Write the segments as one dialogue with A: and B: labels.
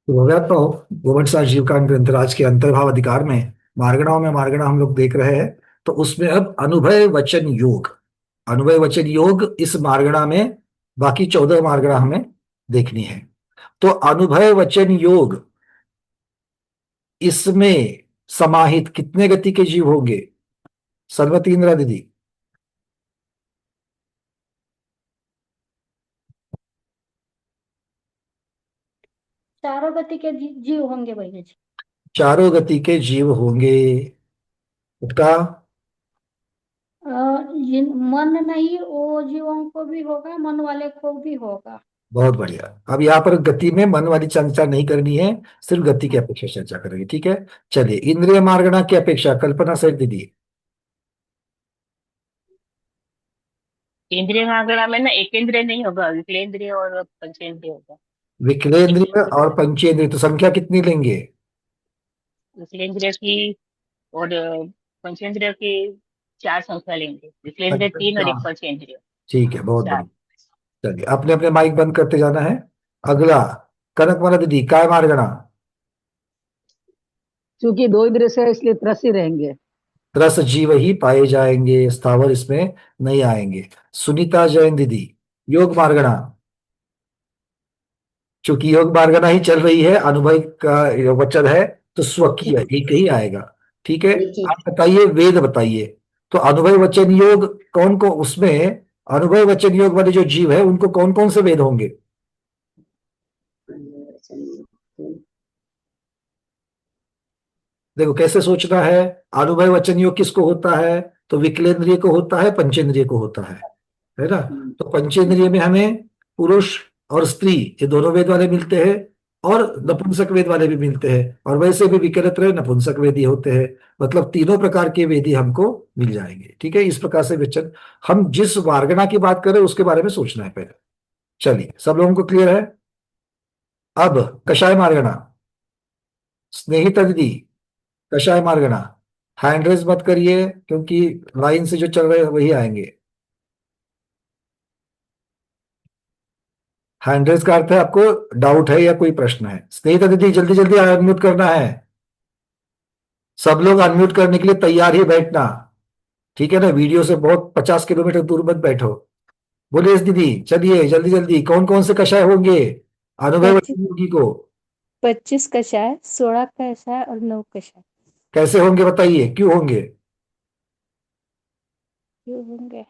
A: तो गोवंश जीवकांड ग्रंथराज के अंतर्भाव अधिकार में मार्गणा हम लोग देख रहे हैं। तो उसमें अब अनुभय वचन योग इस मार्गणा में बाकी 14 मार्गणा हमें देखनी है। तो अनुभय वचन योग इसमें समाहित कितने गति के जीव होंगे? सरस्वती इंदिरा दीदी।
B: चारों गति के जीव होंगे भैया जी।
A: चारों गति के जीव होंगे। उसका
B: अ, मन नहीं, वो जीवों को भी होगा, मन वाले को भी होगा।
A: बहुत बढ़िया। अब यहाँ पर गति में मन वाली चर्चा नहीं करनी है, सिर्फ गति की अपेक्षा चर्चा करेंगे, ठीक है। चलिए, इंद्रिय मार्गणा की अपेक्षा कल्पना सेठ दीदी।
C: केंद्रीय मात्रा में ना एकेंद्रिय नहीं होगा, विकलेंद्रिय और पंचेंद्रिय होगा।
A: विकलेंद्रिय और पंचेंद्रिय, तो संख्या कितनी लेंगे?
C: विकलेंद्रिय की और पंचेंद्रिय की 4 संख्या लेंगे। विकलेंद्रिय
A: अच्छा,
C: 3 और एक
A: हाँ,
C: पंचेंद्रिय
A: ठीक है, बहुत
C: 4।
A: बढ़िया। चलिए, अपने अपने माइक बंद करते जाना है। अगला, कनक माला दीदी, काय मार्गणा।
D: क्योंकि दो इंद्रिय से है, इसलिए त्रस्त ही रहेंगे।
A: रस जीव ही पाए जाएंगे, स्थावर इसमें नहीं आएंगे। सुनीता जैन दीदी, योग मार्गणा। चूंकि योग मार्गना ही चल रही है, अनुभव का वचन है, तो स्वकीय एक ही आएगा। ठीक है। आप बताइए, वेद बताइए। तो अनुभव वचन योग कौन को उसमें, अनुभव वचन योग वाले जो जीव है उनको कौन कौन से वेद होंगे? देखो कैसे सोचना है। अनुभव वचन योग किसको होता है? तो विकलेंद्रिय को होता है, पंचेंद्रिय को होता है ना। तो पंचेंद्रिय में हमें पुरुष और स्त्री ये दोनों वेद वाले मिलते हैं, और नपुंसक वेद वाले भी मिलते हैं, और वैसे भी विकलत्र नपुंसक वेदी होते हैं। मतलब तीनों प्रकार के वेदी हमको मिल जाएंगे, ठीक है। इस प्रकार से विचन, हम जिस वार्गणा की बात करें उसके बारे में सोचना है पहले। चलिए, सब लोगों को क्लियर है? अब कषाय मार्गणा, स्नेहिता दीदी, कषाय मार्गणा। हैंड रेज मत करिए, क्योंकि लाइन से जो चल रहे हैं वही आएंगे। हैंड रेज का अर्थ है आपको डाउट है या कोई प्रश्न है। स्नेहिता दीदी, जल्दी जल्दी अनम्यूट करना है। सब लोग अनम्यूट करने के लिए तैयार ही बैठना, ठीक है ना। वीडियो से बहुत 50 किलोमीटर दूर मत बैठो। बोलिए दीदी, चलिए जल्दी जल्दी, कौन कौन से कषाय होंगे अनुभव
E: 25
A: योगी को?
E: 25 कषाय, 16 कषाय और 9 कषाय।
A: कैसे होंगे बताइए, क्यों होंगे?
E: क्यों होंगे?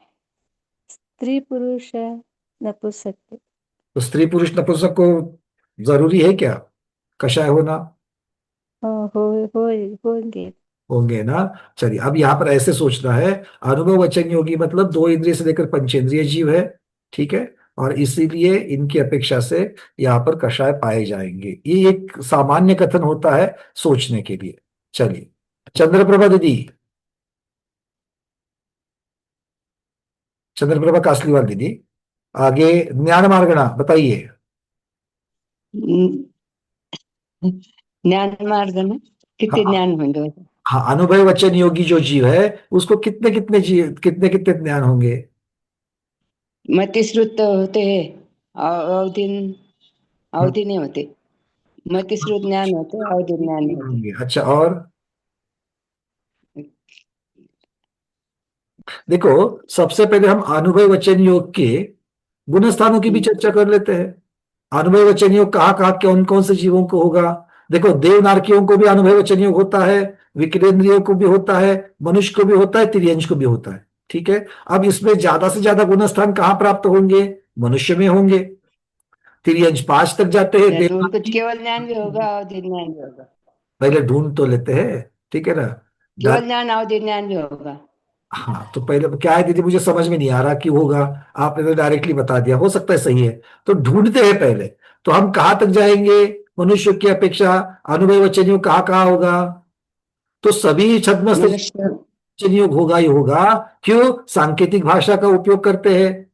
E: स्त्री पुरुष है, नपुंसक।
A: तो स्त्री पुरुष नपुंसक को जरूरी है क्या कषाय होना?
E: हाँ, हो होंगे।
A: होंगे ना। चलिए, अब यहाँ पर ऐसे सोचना है। अनुभव वचन योगी मतलब दो इंद्रिय से लेकर पंचेंद्रिय जीव है, ठीक है। और इसीलिए इनकी अपेक्षा से यहाँ पर कषाय पाए जाएंगे। ये एक सामान्य कथन होता है सोचने के लिए। चलिए, चंद्रप्रभा दीदी, चंद्रप्रभा कासलीवाल दीदी, आगे ज्ञान मार्गणा बताइए।
D: ज्ञान मार्ग में कितने
A: हाँ,
D: ज्ञान होंगे?
A: हाँ, अनुभव वचन योगी जो जीव है उसको कितने कितने जीव, कितने कितने ज्ञान होंगे?
D: मति श्रुत होते हैं, अवधि अवधि नहीं होते। मति श्रुत ज्ञान होते, अवधि ज्ञान नहीं होते।
A: होंगे, अच्छा। और देखो, सबसे पहले हम अनुभव वचन योग के गुण स्थानों की भी चर्चा कर लेते हैं। अनुभव वचन योग कहाँ कहाँ कौन कौन से जीवों को होगा? देखो, देवनारकियों को भी अनुभव वचन योग होता है, विकलेंद्रियों को भी होता है, मनुष्य को भी होता है, तिर्यंश को भी होता है, ठीक है। अब इसमें ज्यादा से ज्यादा गुण स्थान कहाँ प्राप्त होंगे? मनुष्य में होंगे। तिर्यंश 5 तक जाते हैं,
D: या तो उनको
A: देवनारकी।
D: केवल ज्ञान भी होगा, अवधि ज्ञान भी होगा।
A: पहले ढूंढ तो लेते हैं, ठीक है ना।
D: केवल ज्ञान, अवधि ज्ञान भी होगा।
A: हाँ, तो पहले क्या है दीदी, मुझे समझ में नहीं आ रहा क्यों होगा। आपने तो डायरेक्टली बता दिया, हो सकता है सही है। तो ढूंढते हैं पहले। तो हम कहाँ तक जाएंगे? मनुष्य की अपेक्षा अनुभव वचन योग कहाँ कहाँ होगा? तो सभी छद्मस्त
D: मनुष्य
A: वचन योग होगा ही होगा। क्यों? सांकेतिक भाषा का उपयोग करते हैं,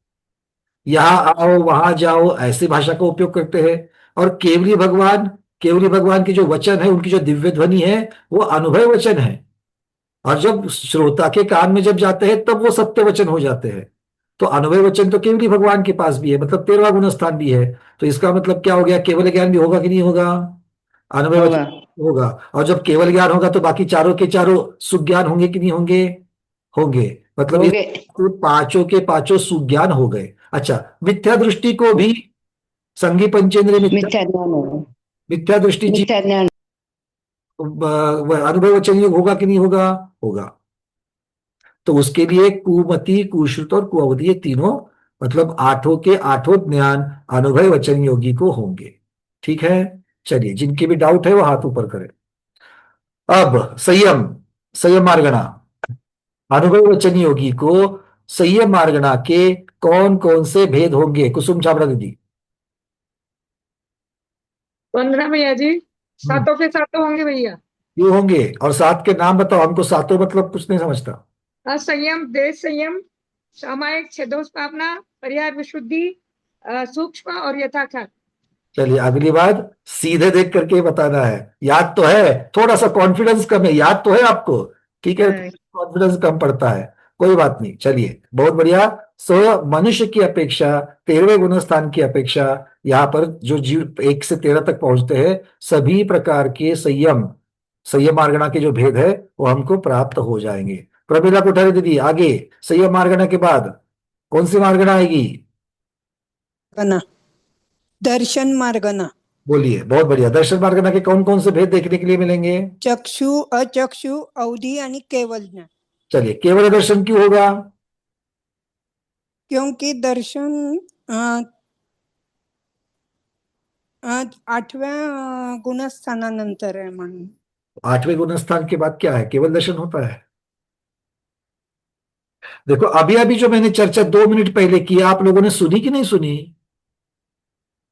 A: यहाँ आओ वहां जाओ ऐसी भाषा का उपयोग करते हैं। और केवली भगवान की जो वचन है, उनकी जो दिव्य ध्वनि है, वो अनुभव वचन है। और जब श्रोता के कान में जब जाते हैं तब वो सत्य वचन हो जाते हैं। तो अनुभव वचन तो केवल ही भगवान के पास भी है, मतलब 13वां गुण स्थान भी है। तो इसका मतलब क्या हो गया, केवल ज्ञान भी होगा कि नहीं होगा? अनुभव
D: होगा।
A: होगा। और जब केवल ज्ञान होगा तो बाकी चारों के चारों सुज्ञान होंगे कि नहीं होंगे? होंगे। मतलब
D: हो
A: इस
D: गए।
A: तो पांचों के पांचों सुज्ञान हो गए। अच्छा, मिथ्या दृष्टि को भी संगी पंचेंद्रिय
D: मिथ्या ज्ञान होगा।
A: मिथ्या दृष्टि
D: मिथ्या ज्ञान।
A: अनुभव वचन योग होगा कि नहीं होगा? होगा। तो उसके लिए कुमति, कुश्रुत और कुअवधि, ये तीनों मतलब आठों के आठों ज्ञान अनुभव वचन योगी को होंगे। ठीक है। चलिए, जिनके भी डाउट है वो हाथ ऊपर करें। अब संयम, संयम मार्गणा, अनुभव वचन योगी को संयम मार्गणा के कौन कौन से भेद होंगे? कुसुम छाबड़ा दीदी।
F: 15 भैया जी।
A: हम्म,
F: सातों के सातों होंगे भैया।
A: क्यों होंगे? और सात के नाम बताओ हमको। सातों मतलब कुछ नहीं समझता।
F: असंयम, देश संयम, सामायिक, छेदोष्पापना, पर्याय विशुद्धि, सूक्ष्म और यथार्थ।
A: चलिए, अगली बात सीधे देख करके ही बताना है। याद तो है, थोड़ा सा कॉन्फिडेंस कम है, याद तो है आपको? ठीक है, कॉन्फिडेंस कम पड़ता है, कोई बात नहीं। चलिए, बहुत बढ़िया। सो मनुष्य की अपेक्षा, 13वें गुण स्थान की अपेक्षा, यहाँ पर जो जीव 1 से 13 तक पहुंचते हैं, सभी प्रकार के संयम, संयम मार्गणा के जो भेद है वो हमको प्राप्त हो जाएंगे। प्रमिला कोठारी दीदी, आगे संयम मार्गणा के बाद कौन सी मार्गणा आएगी?
G: मार्गना, दर्शन मार्गना,
A: बोलिए। बहुत बढ़िया। दर्शन मार्गणा के कौन कौन से भेद देखने के लिए मिलेंगे?
G: चक्षु, अचक्षु, अवधि आणि केवल ज्ञान।
A: चलिए, केवल दर्शन क्यों होगा?
G: क्योंकि दर्शन आठव्या गुणस्थानानंतर आहे म्हणून।
A: 8वें गुण स्थान के बाद क्या है? केवल दर्शन होता है। देखो, अभी अभी जो मैंने चर्चा 2 मिनट पहले की, आप लोगों ने सुनी कि नहीं सुनी?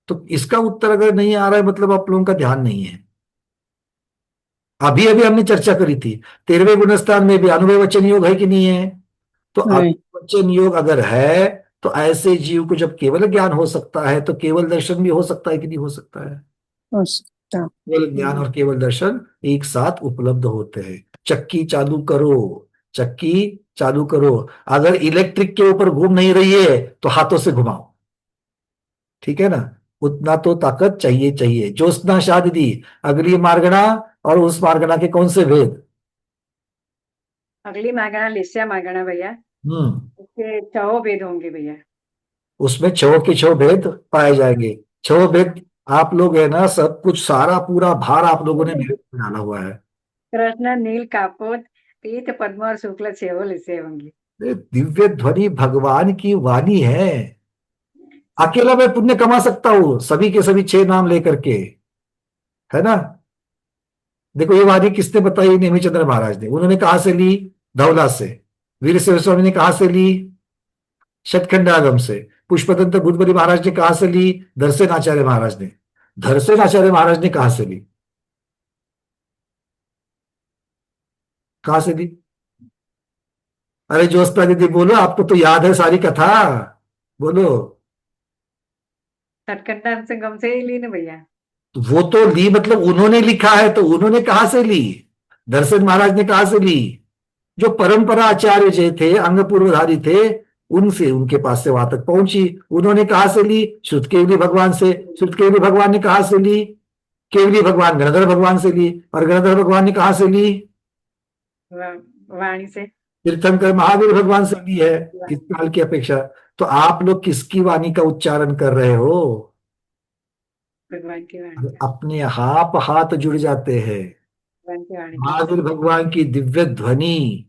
A: तो इसका उत्तर अगर नहीं आ रहा है मतलब आप लोगों का ध्यान नहीं है। अभी अभी हमने चर्चा करी थी, 13वें गुण स्थान में भी अनुभव वचन योग है कि नहीं है? तो
G: नहीं।
A: अनुभव वचन योग अगर है तो ऐसे जीव को जब केवल ज्ञान हो सकता है तो केवल दर्शन भी हो सकता है कि नहीं हो सकता है?
G: हो सकता।
A: केवल ज्ञान और केवल दर्शन एक साथ उपलब्ध होते हैं। चक्की चालू करो, चक्की चालू करो। अगर इलेक्ट्रिक के ऊपर घूम नहीं रही है तो हाथों से घुमाओ। ठीक है ना? उतना तो ताकत चाहिए चाहिए। ज्योत्सना शाह दीदी, अगली मार्गणा और उस मार्गणा के कौन से भेद?
H: अगली मार्गणा लिस्या मार्गणा भैया। उसके 6 भेद होंगे भैया।
A: उसमें 6 के 6 भेद पाए जाएंगे। 6 भेद आप लोग है ना, सब कुछ सारा पूरा भार आप लोगों ने मेरे पे डाला हुआ है।
H: कृष्ण, नील, कापोत, पीत, पद्म और शुक्ल 6 लिस्से होंगे।
A: ये दिव्य ध्वनि भगवान की वाणी है। अकेला मैं पुण्य कमा सकता हूं सभी के सभी 6 नाम लेकर के, है ना? देखो, ये वाणी किसने बताई? नेमिचंद्र महाराज ने। उन्होंने कहा से ली? धवला से। वीर सेव स्वामी ने कहा से ली? शतखंड आगम से। पुष्पदंत भूतबली महाराज ने कहा से ली? धरसेन आचार्य महाराज ने। धरसेन आचार्य महाराज ने कहा से ली? कहा से ली? अरे ज्योत्सना दीदी बोलो, आपको तो याद है सारी कथा, बोलो।
H: सतखंड संगम से ही ली ना भैया।
A: तो वो तो ली मतलब उन्होंने लिखा है, तो उन्होंने कहा से ली? दर्शन महाराज ने कहा से ली? जो परंपरा आचार्य जो थे, अंग पूर्वधारी थे, उनसे, उनके पास से वहां तक पहुंची। उन्होंने कहा से ली? श्रुत केवली भगवान से। श्रुत केवली भगवान ने कहा से ली? केवली भगवान गणधर भगवान से ली। और गणधर भगवान ने कहा से ली?
H: वाणी से।
A: तीर्थंकर महावीर भगवान से ली है इस काल की अपेक्षा। तो आप लोग किसकी वाणी का उच्चारण कर रहे हो?
H: भगवान की वाणी का।
A: अपने आप हाथ जुड़ जाते हैं।
H: भगवान की वाणी का।
A: महावीर भगवान की दिव्य ध्वनि,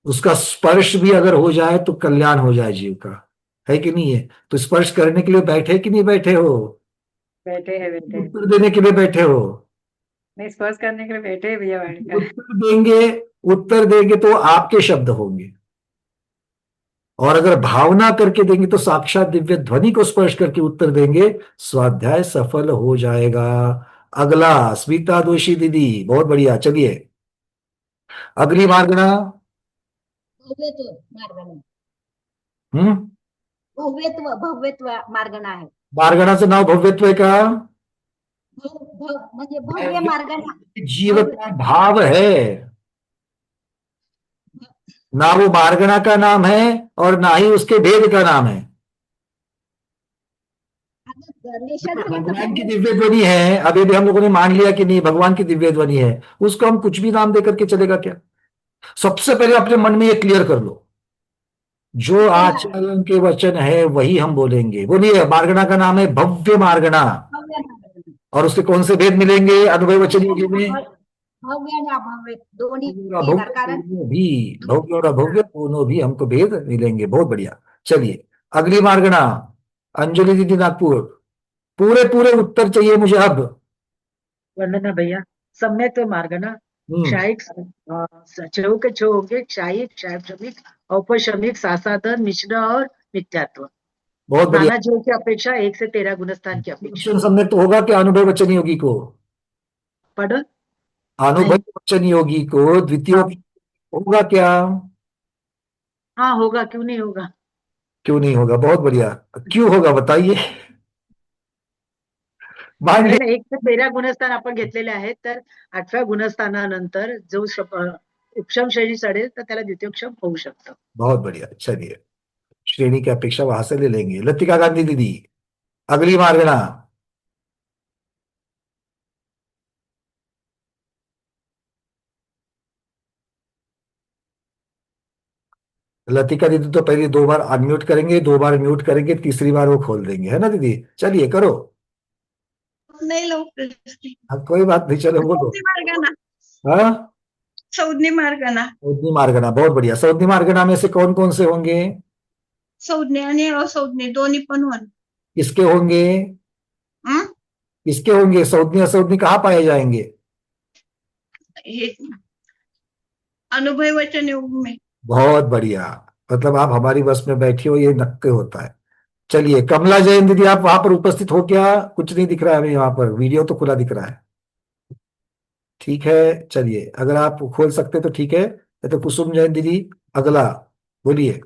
A: उसका स्पर्श भी अगर हो जाए तो कल्याण हो जाए जीव का, है कि नहीं है? तो स्पर्श करने के लिए बैठे कि नहीं बैठे हो?
H: बैठे हैं बैठे हैं।
A: उत्तर देने के लिए बैठे हो?
H: नहीं, स्पर्श करने के लिए बैठे हैं भैया वाणी का।
A: उत्तर देंगे, उत्तर देंगे तो आपके शब्द होंगे। और अगर भावना करके देंगे तो साक्षात दिव्य ध्वनि को स्पर्श करके उत्तर देंगे, स्वाध्याय सफल हो जाएगा। अगला स्मिता दोषी दीदी, बहुत बढ़िया। चलिए, अगली मार्गणा।
B: भव्यत्व मार्गणा,
A: हम्म
B: भव्यत्व भव्यत्व मार्गणा आहे।
A: मार्गणाचं नाव भव्यत्व आहे का?
B: म्हणजे भव्य मार्गणा।
A: जीव का भाव है, ना वो मार्गणा का नाम है और ना ही उसके भेद का नाम है। भगवान की दिव्य ध्वनि है, अभी भी हम लोगों ने मान लिया कि नहीं भगवान की दिव्य ध्वनि है, उसको हम कुछ भी नाम दे करके चलेगा क्या? सबसे पहले अपने मन में ये क्लियर कर लो, जो आचार्यों के वचन है वही हम बोलेंगे। बोलिए, मार्गणा का नाम है भव्य मार्गणा, और उसके कौन से भेद मिलेंगे अनुभव वचन योगी में? भव्य और अभव्य दोनों भी, भव्य और अभव्य दोनों भी हमको भेद मिलेंगे। बहुत बढ़िया। चलिए अगली मार्गणा, अंजलि दीदी नागपुर। पूरे पूरे उत्तर चाहिए मुझे अब।
I: वंदना भैया, सम्यक मार्गणा क्षायिक छो के छो होंगे, क्षायिक क्षायिक औपशमिक सासाधन मिश्र और मिथ्यात्व।
A: बहुत बढ़िया।
I: नाना जीवों की अपेक्षा 1 से 13 गुणस्थान की अपेक्षा।
A: सम्यक तो होगा क्या अनुभव वचन योगी को?
I: पढ़ो।
A: अनुभव वचन योगी को द्वितीय होगा क्या?
I: हाँ होगा, क्यों नहीं होगा?
A: क्यों नहीं होगा? बहुत बढ़िया। क्यों होगा बताइए। मान
I: कारण 1 से 13 गुणस्थान आपण घेतलेले आहेत, तर 8व्या गुणस्थानानंतर जो उपशम श्रेणी चढेल तर त्याला द्वितीयोपशम होऊ शकतं।
A: बहुत बढ़िया। चलिए श्रेणी की अपेक्षा वहां से ले लेंगे। लतिका गांधी दीदी, अगली मार्गणा। लतिका दीदी तो पहले 2 बार अनम्यूट करेंगे, 2 बार म्यूट करेंगे, तीसरी बार वो खोल देंगे, है ना दीदी? चलिए करो।
J: नहीं लो
A: कोई बात नहीं, चलो बोलो। हाँ,
J: सौदनी मार्गणा।
A: सौदनी मार्गणा, बहुत बढ़िया। सौदनी मार्गणा में से कौन कौन से होंगे?
J: सौदनी आणि असौदनी दोन्ही पण होण।
A: किसके होंगे? किसके होंगे? सौदनी असौदनी कहाँ पाए जाएंगे?
J: अनुभव वचन योग में।
A: बहुत बढ़िया, मतलब आप हमारी बस में बैठी हो, ये नक्के होता है। चलिए कमला जैन दीदी, आप वहां पर उपस्थित हो क्या? कुछ नहीं दिख रहा है हमें यहाँ पर, वीडियो तो खुला दिख रहा है। ठीक है, चलिए अगर आप खोल सकते तो ठीक है। तो कुसुम जैन दीदी अगला बोलिए।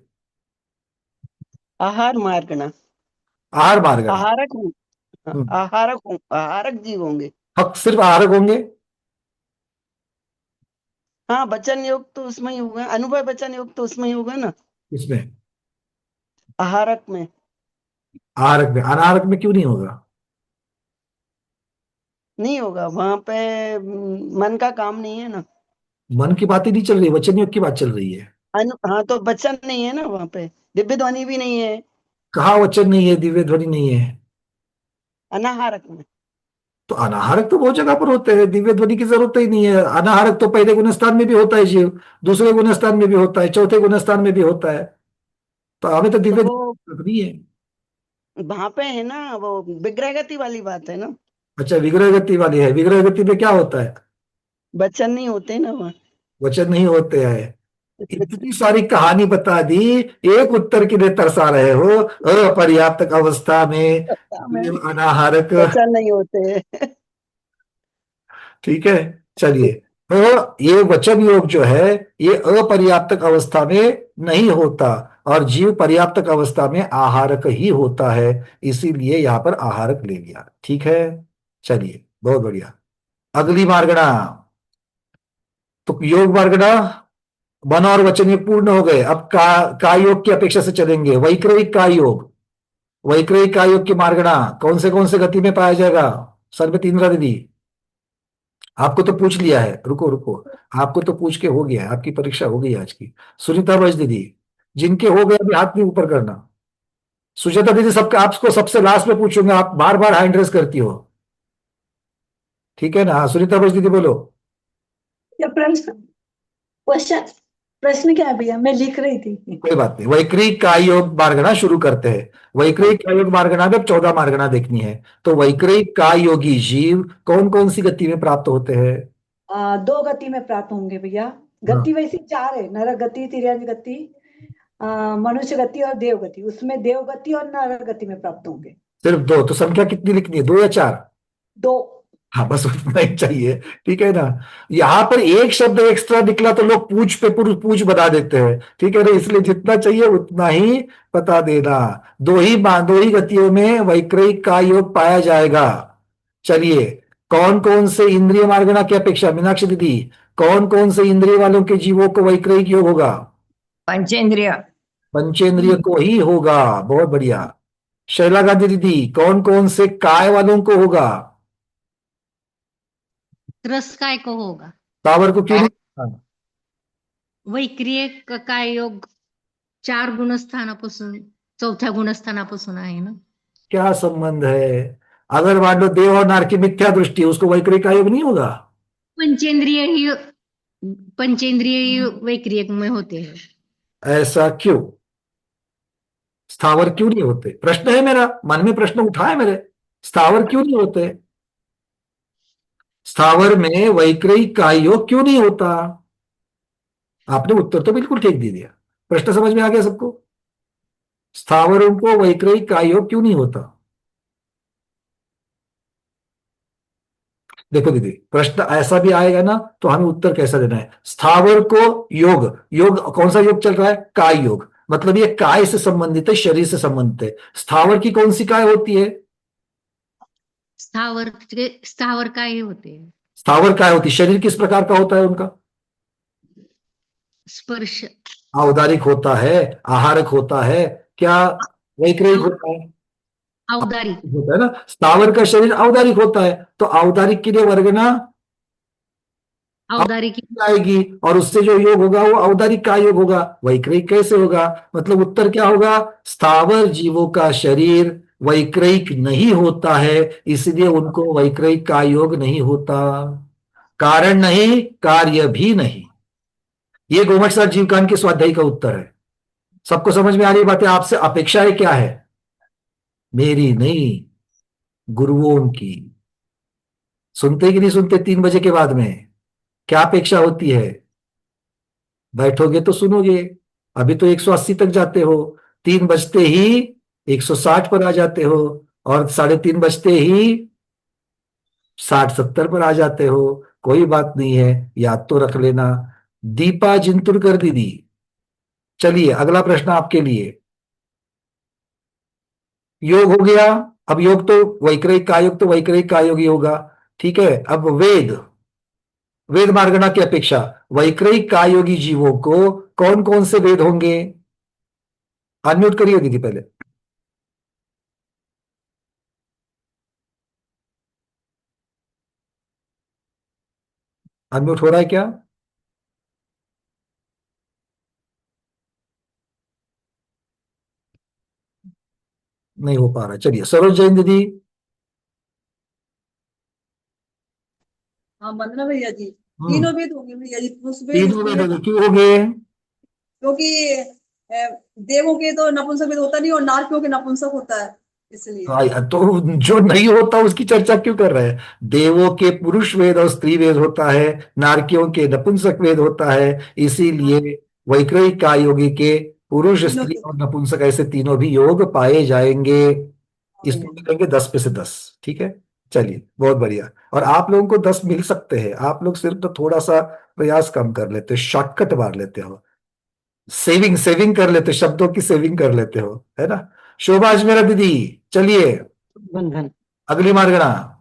K: आहार मार्गणा।
A: आहार मार्गणा।
K: आहारक जीव होंगे।
A: सिर्फ आहारक होंगे?
K: हाँ, वचन योग तो उसमें ही होगा, अनुभव वचन योग तो उसमें ही होगा ना।
A: इसमें
K: आहारक में।
A: आहारक में, अनाहारक में क्यों नहीं होगा?
K: नहीं होगा, वहां पे मन का काम नहीं है ना।
A: मन की बात ही नहीं चल रही, वचन योग की बात चल रही है।
K: हाँ तो वचन नहीं है ना वहां पे, दिव्य ध्वनि भी नहीं है।
A: कहाँ वचन नहीं है, दिव्य ध्वनि नहीं है?
K: अनाहारक में।
A: तो अनाहारक तो बहुत जगह पर होते हैं, दिव्य ध्वनि की जरूरत ही नहीं है। अनाहारक तो पहले गुणस्थान में भी होता है जीव, दूसरे गुणस्थान में भी होता है, चौथे गुणस्थान में भी होता है। तो हमें तो दिव्य नहीं है।
K: वहां पे है ना वो विग्रह गति वाली बात है ना।
A: अच्छा, विग्रह गति वाली है। विग्रह गति में क्या होता है?
K: वचन नहीं होते ना वहाँ।
A: वचन नहीं होते हैं। इतनी सारी कहानी बता दी, एक उत्तर के लिए तरसा रहे हो। अपर्याप्त अवस्था में अनाहारक,
K: वचन नहीं होते।
A: ठीक है, चलिए। तो ये वचन योग जो है ये अपर्याप्तक अवस्था में नहीं होता, और जीव पर्याप्तक अवस्था में आहारक ही होता है, इसीलिए यहां पर आहारक ले लिया। ठीक है, चलिए बहुत बढ़िया। अगली मार्गणा, तो योग मार्गणा मन और वचन योग पूर्ण हो गए। अब का योग की अपेक्षा से चलेंगे। वैक्रयिक का योग, वैक्रयिक का योग की मार्गणा कौन से गति में पाया जाएगा? सर्वतीन्द्रा दीदी, आपको तो पूछ लिया है, रुको रुको, आपको तो पूछ के हो गया है, आपकी परीक्षा हो गई आज की। सुनीता बज दीदी, जिनके हो गए अभी हाथ नहीं ऊपर करना। सुजाता दीदी, सबका आपको सबसे लास्ट में पूछूंगा, आप बार बार हैंड रेस करती हो, ठीक है ना? हाँ, सुनीता बज दीदी बोलो।
J: प्रश्न क्या है भैया? मैं लिख रही थी।
A: कोई बात नहीं, वैक्रयिक का योग मार्गणा शुरू करते हैं। वैक्रयिक का योग मार्गणा में 14 मार्गणा देखनी है। तो वैक्रयिक का योगी जीव कौन कौन सी गति में प्राप्त होते हैं?
J: 2 गति में प्राप्त होंगे भैया। गति वैसे 4 है, नरक गति, तिर्यंज गति, मनुष्य गति और देव गति। उसमें देव गति और नरक गति में प्राप्त होंगे।
A: सिर्फ 2? तो संख्या कितनी लिखनी है, 2 या 4?
J: 2।
A: हाँ, बस उतना ही चाहिए, ठीक है ना? यहां पर एक शब्द एक्स्ट्रा निकला तो लोग पूछ पे पूछ बता देते हैं, ठीक है ना? इसलिए जितना चाहिए उतना ही बता देना। दो ही गतियों में वैक्रयिक का योग पाया जाएगा। चलिए, कौन कौन से इंद्रिय मार्गणा की अपेक्षा, मीनाक्षी दीदी, कौन कौन से इंद्रिय वालों के जीवों को वैक्रयिक योग होगा?
H: पंचेंद्रिय।
A: पंचेंद्रिय को ही होगा। बहुत बढ़िया, शैला गांधी दीदी, कौन कौन से काय वालों को होगा?
L: रस काय को होगा?
A: स्थावर को क्यों नहीं? हाँ,
L: वैक्रिय काय योग 4 गुणस्थानापासून 4थ्या गुणस्थानापासून आहे ना.
A: क्या संबंध है? अगर मान लो देव और नार की मिथ्या दृष्टि, उसको वैक्रिक आयोग नहीं होगा?
L: पंचेंद्रिय ही वैक्रिय में होते हैं.
A: ऐसा क्यों? स्थावर क्यों नहीं होते? प्रश्न है मेरा, मन में प्रश्न उठा है मेरे, स्थावर क्यों नहीं होते? स्थावर में वैक्रिक का योग क्यों नहीं होता? आपने उत्तर तो बिल्कुल ठीक दे दिया. प्रश्न समझ में आ गया सबको? स्थावरों को वैक्रिक का योग क्यों नहीं होता? देखो दीदी, प्रश्न ऐसा भी आएगा ना तो हमें उत्तर कैसा देना है. स्थावर को योग, योग कौन सा योग चल रहा है? काय योग. मतलब ये काय से संबंधित है, शरीर से संबंधित है. स्थावर की कौन सी काय होती है?
L: स्थावर काय होते हैं.
A: स्थावर काय होती? शरीर किस प्रकार का होता है उनका?
L: स्पर्श.
A: औदारिक होता है, आहारक होता है, क्या वैक्रिक होता है?
L: औदारिक
A: होता है ना. स्थावर का शरीर औदारिक होता है, तो औदारिक के लिए वर्गना
L: औदारिक
A: आएगी और उससे जो योग होगा वो औदारिक का योग होगा. वैक्रिक कैसे होगा? मतलब उत्तर क्या होगा? स्थावर जीवों का शरीर वैक्रिक नहीं होता है, इसलिए उनको वैक्रिक का योग नहीं होता. कारण नहीं, कार्य भी नहीं. ये गोमट सर जीवकान के स्वाध्याय का उत्तर है. सबको समझ में आ रही बातें? आपसे अपेक्षाएं क्या है? मेरी नहीं, गुरुओं की. सुनते कि नहीं सुनते? 3 बजे के बाद में क्या अपेक्षा होती है? बैठोगे तो सुनोगे. अभी तो 180 तक जाते हो, 3 बजते ही 160 पर आ जाते हो, और 3:30 बजते ही 60-70 पर आ जाते हो. कोई बात नहीं है, याद तो रख लेना. दीपा जिंतुरकर दीदी, चलिए अगला प्रश्न आपके लिए. योग हो गया. अब योग तो वैक्रिक का योग तो वैक्रिक का योग ही होगा, ठीक है. अब वेद, वेद मार्गणा की अपेक्षा वैक्रिक का योगी जीवों को कौन कौन से वेद होंगे? अनम्यूट करिए दीदी पहले. अनम्यूट हो रहा है क्या? नहीं हो पा रहा. चलिए सरोज जैन दीदी.
M: हाँ वंदना भैया जी, तीनों वेद होंगे भैया जी.
A: तीनों वेद क्यों हो गए?
M: क्योंकि देवों के तो नपुंसक वेद होता नहीं और नारकियों के नपुंसक होता है, इसलिए.
A: तो जो नहीं होता उसकी चर्चा क्यों कर रहे हैं? देवों के पुरुष वेद और स्त्री वेद होता है, नारकियों के नपुंसक वेद होता है, इसीलिए वैक्रिक का योगी के पुरुष, स्त्री और नपुंसक ऐसे तीनों भी योग पाए जाएंगे. इसमें मिलेंगे 10 में से 10. ठीक है, चलिए बहुत बढ़िया. और आप लोगों को 10 मिल सकते हैं. आप लोग सिर्फ तो थोड़ा सा प्रयास कम कर लेते हो, शॉर्टकट मार लेते हो, सेविंग कर लेते हो, शब्दों की सेविंग कर लेते हो, है ना. शोभा अजमेरा दीदी, चलिए
K: बंधन
A: अगली मार्गणा.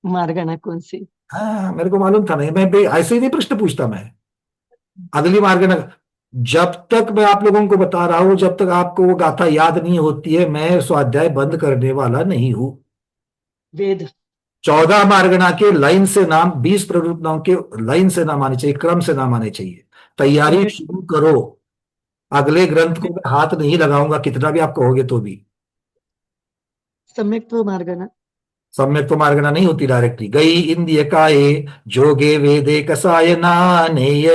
K: मार्गणा कौन सी?
A: हाँ मेरे को मालूम था. नहीं, मैं ऐसे ही नहीं प्रश्न पूछता मैं. अगली मार्गणा, जब तक मैं आप लोगों को बता रहा हूं, जब तक आपको वो गाथा याद नहीं होती है, मैं स्वाध्याय बंद करने वाला नहीं हूं.
K: वेद
A: 14 मार्गणा के लाइन से नाम, 20 प्ररूपनाओं के लाइन से नाम आने चाहिए, क्रम से नाम आने चाहिए. तैयारी शुरू करो. अगले ग्रंथ को मैं हाथ नहीं लगाऊंगा, कितना भी आप कहोगे तो भी.
K: सम्यक तो मार्गणा,
A: सम्यक तो मार्गणा नहीं होती डायरेक्टली. गई इंद्रिय काये जोगे वेदे कसाय नानेय.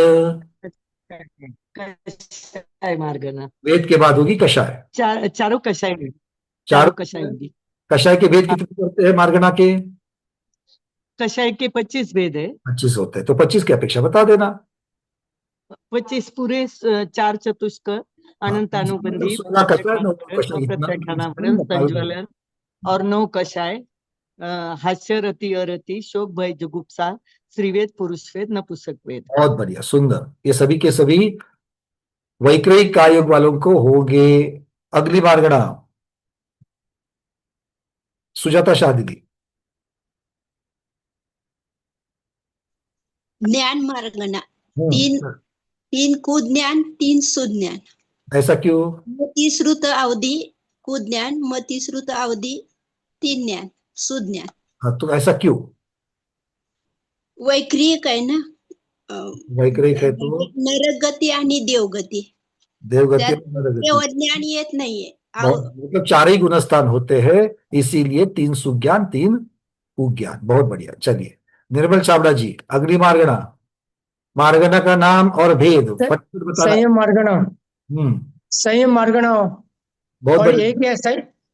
K: कषाय मार्गणा.
A: वेद के बाद होगी कषाय.
K: चारों कषाय,
A: चारों
K: कषाय होगी.
A: कषाय के वेद कितने होते हैं मार्गणा के?
K: कषाय के 25 वेद है.
A: 25 होते हैं, तो 25 की अपेक्षा बता देना.
K: 25 पूरे, 4 चतुष्क, अनंतानुबंधी, संज्वलन और 9 कषाय, हास्य, रति, अरति, शोक, भय, जुगुप्सा, श्रीवेद, पुरुष वेद, नपुंसक वेद.
A: बहुत बढ़िया, सुंदर. ये सभी के सभी वैक्रिक का योग वालों को होंगे. अगली मार्गणा सुजाता शाह दीदी.
N: ज्ञान मार्गणा, 3 कुज्ञान, 3 सुज्ञान.
A: ऐसा क्यों?
N: श्रुत अवधि कुज्ञान मतिश्रुत अवधि तीन ज्ञान सुज्ञान।
A: हाँ, तो ऐसा क्यों?
N: वैक्रियक आहे ना,
A: वैक्रिक है तो
N: नरगती आणि देवगती,
A: देवगति
N: त्यात
A: और नरगति।
N: देवज्ञान येत नाहीये।
A: मतलब 4 ही गुणस्थान होते हैं, इसीलिए 3 सुज्ञान 3 कुज्ञान। बहुत बढ़िया। चलिए निर्मल चावड़ा जी, अगली मार्गणा। मार्गणा का नाम और भेद फटाफट बताना।
O: संयम मार्गणा,
A: हम्म,
O: संयम मार्गणा।
A: बहुत
O: और
A: बढ़िया।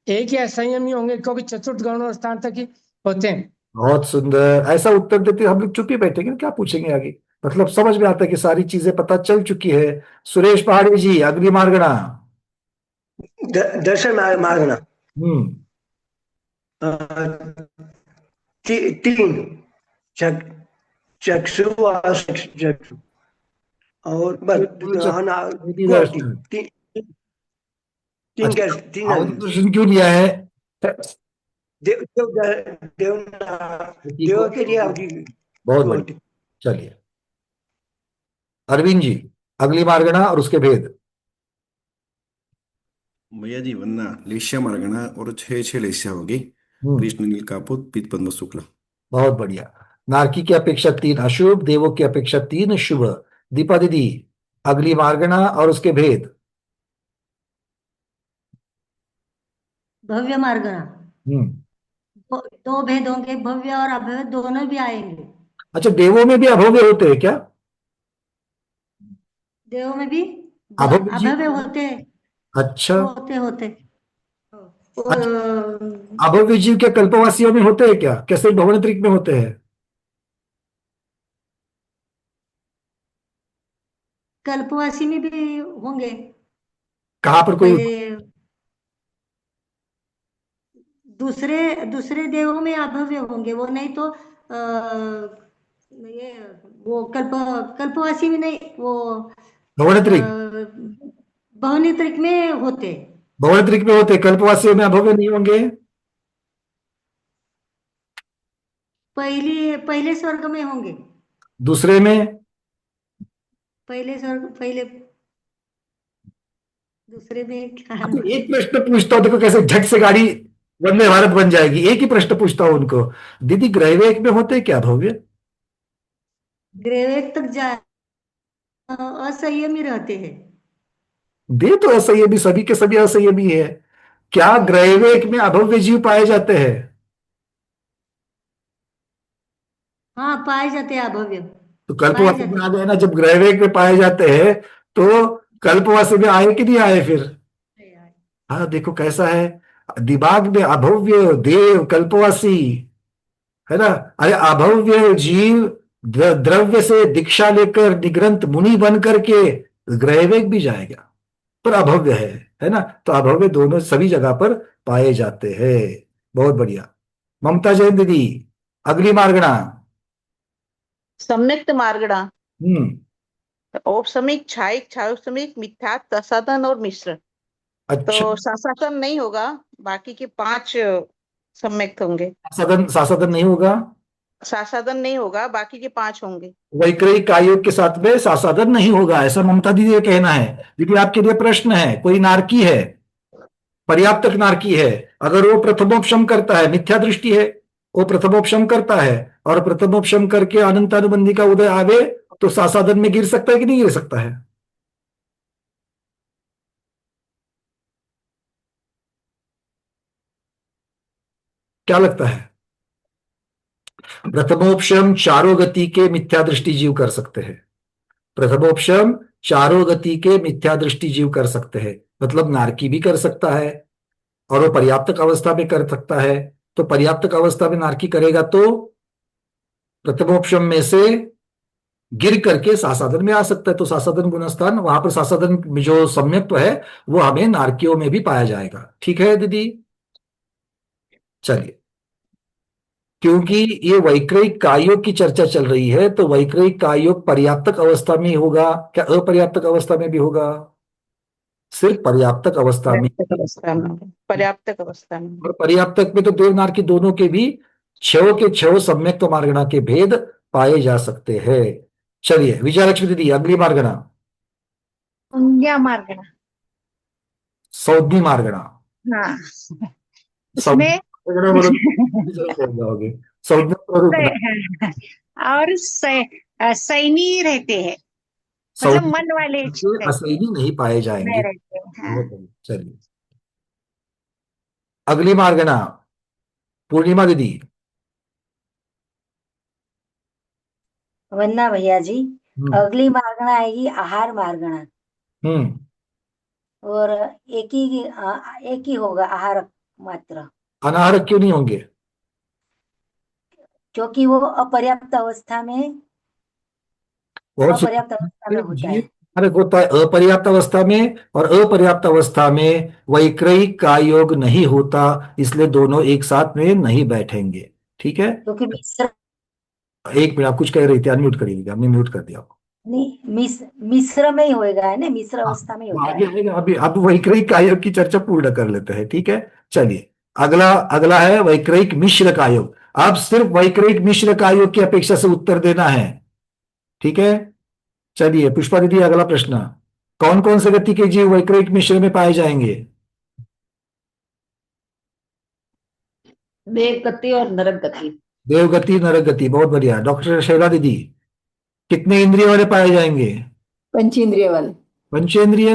O: एक या संयम ही होंगे, क्योंकि चतुर्थ गौण स्थान तक ही होते हैं।
A: बहुत सुंदर। ऐसा उत्तर देते हम लोग चुप ही बैठेंगे, क्या पूछेंगे आगे। मतलब समझ में आता है कि सारी चीजें पता चल चुकी है। सुरेश पहाड़ी जी, अगली मार्गणा।
P: दर्शन मार्गणा।
A: हम्म,
P: तीन चक्षु और चक्षु और बस तीन
A: दर्शन क्यों लिया है?
P: देव के लिए अवधि।
A: बहुत बढ़िया। चलिए अरविंद जी, अगली मार्गणा और उसके भेद।
Q: भैया जी वरना लेस्या मार्गणा और 6 लेस्या होगी। कृष्ण नील कापुत पीत पद्म शुक्ला।
A: बहुत बढ़िया। नारकी की अपेक्षा 3 अशुभ, देवों की अपेक्षा 3 शुभ। दीपा दीदी, अगली मार्गणा और उसके भेद।
R: भव्य मार्गणा। दो भेद होंगे, भव्य और अभव्य दोनों भी आएंगे।
A: अच्छा, देवों में भी अभव्य होते हैं क्या?
R: देवों में भी
A: अभव्य
R: होते हैं।
A: अच्छा,
R: होते
A: अभव्य जीव क्या कल्पवासियों में होते हैं क्या? कैसे भवनत्रिक में होते हैं?
R: कल्पवासी में भी होंगे।
A: कहाँ पर कोई
R: दूसरे देवों में अभव्य होंगे वो, नहीं तो ये वो कल्पवासी में नहीं, वो भवनित्रिक में होते।
A: भवनत्रिक में होते, कल्पवासियों में अभव्य नहीं होंगे।
R: पहले स्वर्ग में होंगे।
A: दूसरे में?
R: पहले दूसरे में क्या?
A: एक प्रश्न पूछता हूँ, देखो कैसे झट से गाड़ी वंदे भारत बन जाएगी। एक ही प्रश्न पूछता हूँ उनको, दीदी ग्रहवेग में होते क्या भव्य?
R: ग्रहवेग तक जा असंयमी रहते हैं।
A: दे तो असंयमी, सभी के सभी असंयमी है। क्या ग्रहवेग में अभव्य जीव पाए जाते हैं?
R: हाँ, पाए जाते हैं अभव्य।
A: तो कल्पवासी में आ गए ना, जब ग्रहवेग में पाए जाते हैं तो कल्पवासी में आए कि नहीं आए फिर? हाँ, देखो कैसा है, दिमाग में अभव्य देव कल्पवासी है ना। अरे अभव्य जीव द्रव्य से दीक्षा लेकर निग्रंथ मुनि बन करके ग्रहवेग भी जाएगा, पर अभव्य है ना। तो अभव्य दोनों सभी जगह पर पाए जाते हैं। बहुत बढ़िया। ममता जैन दीदी, अगली मार्गणा।
S: सम्यक्त मार्गणा। औपसमिक, छायिक, छायोपसमिक, मिथ्या, तसादन और मिश्र।
A: अच्छा।
S: तो सासादन नहीं होगा, बाकी के 5 सम्यक्त होंगे।
A: सासादन नहीं होगा।
S: सासादन नहीं होगा, बाकी के 5 होंगे।
A: वैक्रयिक कायोग के साथ में सासादन नहीं होगा, ऐसा ममता दीदी का कहना है। लेकिन आपके लिए प्रश्न है, कोई नारकी है, पर्याप्तक नारकी है, अगर वो प्रथमोपशम करता है, मिथ्या दृष्टि है, वो प्रथमोपशम करता है और प्रथमोपशम करके अनंतानुबंधी का उदय आवे, तो सासादन में गिर सकता है कि नहीं गिर सकता है? क्या लगता है? प्रथमोपशम चारों गति के मिथ्या दृष्टि जीव कर सकते हैं। प्रथमोपशम चारों गति के मिथ्या दृष्टि जीव कर सकते हैं, मतलब नारकी भी कर सकता है और वो पर्याप्तक अवस्था में कर सकता है। तो पर्याप्तक अवस्था में नारकी करेगा तो प्रथमोपशम में से गिर करके सासादन में आ सकता है। तो सासादन गुणस्थान, वहां पर सासादन में जो सम्यक्त्व है वो हमें नारकियों में भी पाया जाएगा। ठीक है दीदी? चलिए, क्योंकि ये वैक्रयिक कायोग की चर्चा चल रही है, तो वैक्रयिक कायोग पर्याप्तक अवस्था में होगा क्या अपर्याप्तक अवस्था में भी होगा? सिर्फ पर्याप्तक अवस्था में।
S: पर्याप्तक अवस्था में।
A: और पर्याप्तक में तो देवनार की दोनों के भी 6 के 6 सम्यक्त मार्गणा के भेद पाए जा सकते हैं। चलिए विजयलक्ष्मी दीदी, अगली मार्गणा।
T: संज्ञा मार्गणा।
A: सौज्ञी मार्गणा।
T: हाँ
A: संज्ञा
T: उसमें
A: मार्गणा बोलो तो पहुंच जाओगे। संज्ञा स्वरूप ना,
T: और सैनी रहते हैं, मतलब
A: संज्ञा
T: मन वाले
A: के
T: रहते
A: असैनी नहीं पाए जाएंगे।
T: रहते हैं। हाँ।
A: बहुत बढ़िया। चलिए अगली मार्गणा पूर्णिमा दीदी।
R: वंदना भैया जी,
A: हम्म
R: अगली मार्गणा आएगी आहार मार्गणा।
A: हम्म
R: और एक ही होगा आहार मात्र,
A: अनाहरक क्यों नहीं होंगे?
R: क्योंकि वो अपर्याप्त अवस्था में
A: बहुत
R: अपर्याप्त अवस्था में
A: सुंदर।
R: होता
A: जीव
R: है।
A: अनाहरक होता है अपर्याप्त अवस्था में, और अपर्याप्त अवस्था में वैक्रयिक का योग नहीं होता, इसलिए दोनों एक साथ में नहीं बैठेंगे। ठीक है,
R: क्योंकि मिश्र
A: एक मिनट, आप कुछ कह रही थी, अनम्यूट करिएगा, हमने म्यूट कर दिया आपको।
R: नहीं मिश्र में ही होएगा, है ना, मिश्र
A: हाँ,
R: अवस्था में ही
A: वो
R: होता
A: आगे
R: है।
A: आएगा। अभी अब वैक्रयिक कायोग की चर्चा पूर्ण कर लेते हैं। ठीक है, चलिए अगला अगला है वैक्रयिक मिश्र कायोग। अब सिर्फ वैक्रयिक मिश्र कायोग की अपेक्षा से उत्तर देना है। ठीक है, चलिए पुष्पा दीदी अगला प्रश्न। कौन कौन से गति के जीव वैक्रयिक मिश्र में पाए जाएंगे?
U: देव गति और नरक गति।
A: देवगति नरक गति, बहुत बढ़िया। डॉक्टर शैला दीदी, कितने इंद्रिय वाले पाए जाएंगे?
U: पंचेंद्रिय वाले।
A: पंचेंद्रिय।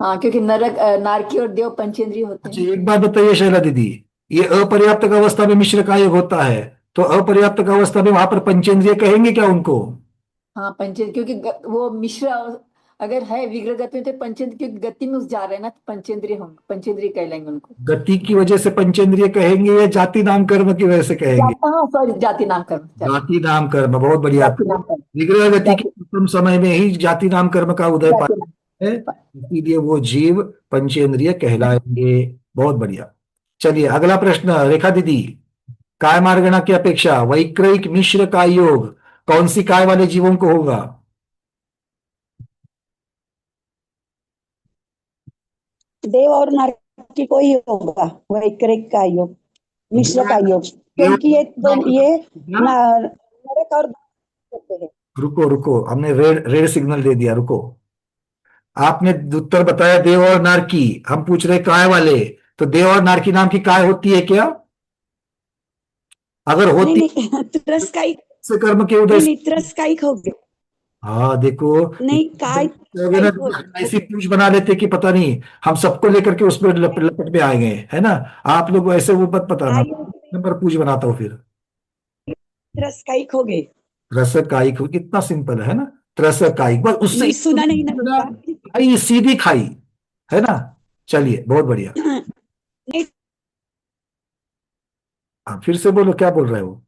U: हाँ, क्योंकि नरक नारकी और देव पंचेंद्रिय होते
A: अच्छा,
U: हैं।
A: एक बात बताइए शैला दीदी, ये अपर्याप्त अवस्था में मिश्र कायोग होता है, तो अपर्याप्त अवस्था में वहां पर पंचेंद्रिय कहेंगे क्या उनको?
U: हाँ पंचेंद्र, क्योंकि वो मिश्र अगर है विग्रह गति में तो पंचेंद्र, क्योंकि गति में उस जा रहे हैं ना, तो पंचेंद्रिय होंगे, पंचेंद्रिय कहलाएंगे उनको।
A: गति की वजह से पंचेंद्रिय कहेंगे या जाति नाम कर्म की वजह से कहेंगे?
U: हाँ सॉरी, जाति नाम कर्म।
A: जाति नाम कर्म, बहुत बढ़िया।
U: जाति नाम कर्म।
A: विग्रह गति के
U: जाति
A: प्रथम समय में ही जाति नाम कर्म का उदय
U: जाति
A: पाया है, इसीलिए वो जीव पंचेंद्रिय कहलाएंगे। बहुत बढ़िया। चलिए अगला प्रश्न रेखा दीदी। काय मार्गणा की अपेक्षा वैक्रयिक मिश्र का योग कौन सी काय वाले जीवों को होगा?
J: देव और नारकी को ही होगा वैक्रयिक का योग, मिश्र का योग, क्योंकि ये नरक और होते हैं।
A: रुको रुको, हमने रेड रेड सिग्नल दे दिया, रुको। आपने उत्तर बताया देव और नारकी, हम पूछ रहे काय वाले, तो देव और नारकी नाम की काय होती है क्या? अगर होती
J: नहीं, त्रस्कायिक
A: से कर्म के उदय
J: नहीं, त्रस्कायिक हो गए।
A: हाँ देखो,
J: नहीं, काय
A: ऐसी पूछ बना लेते कि पता नहीं हम सबको लेकर के उसमें लपट में आ गए, है ना। आप लोग ऐसे वो मत पता ना, नंबर पूछ बनाता हूँ फिर।
J: त्रस्कायिक हो गए।
A: रसकायिक हो, कितना सिंपल है ना, त्रसकायिक, बस उससे
J: नहीं, सुना नहीं ना।
A: खाई, सीधी खाई, है ना। चलिए बहुत बढ़िया।
J: नहीं,
A: आप फिर से बोलो, क्या बोल रहे हो?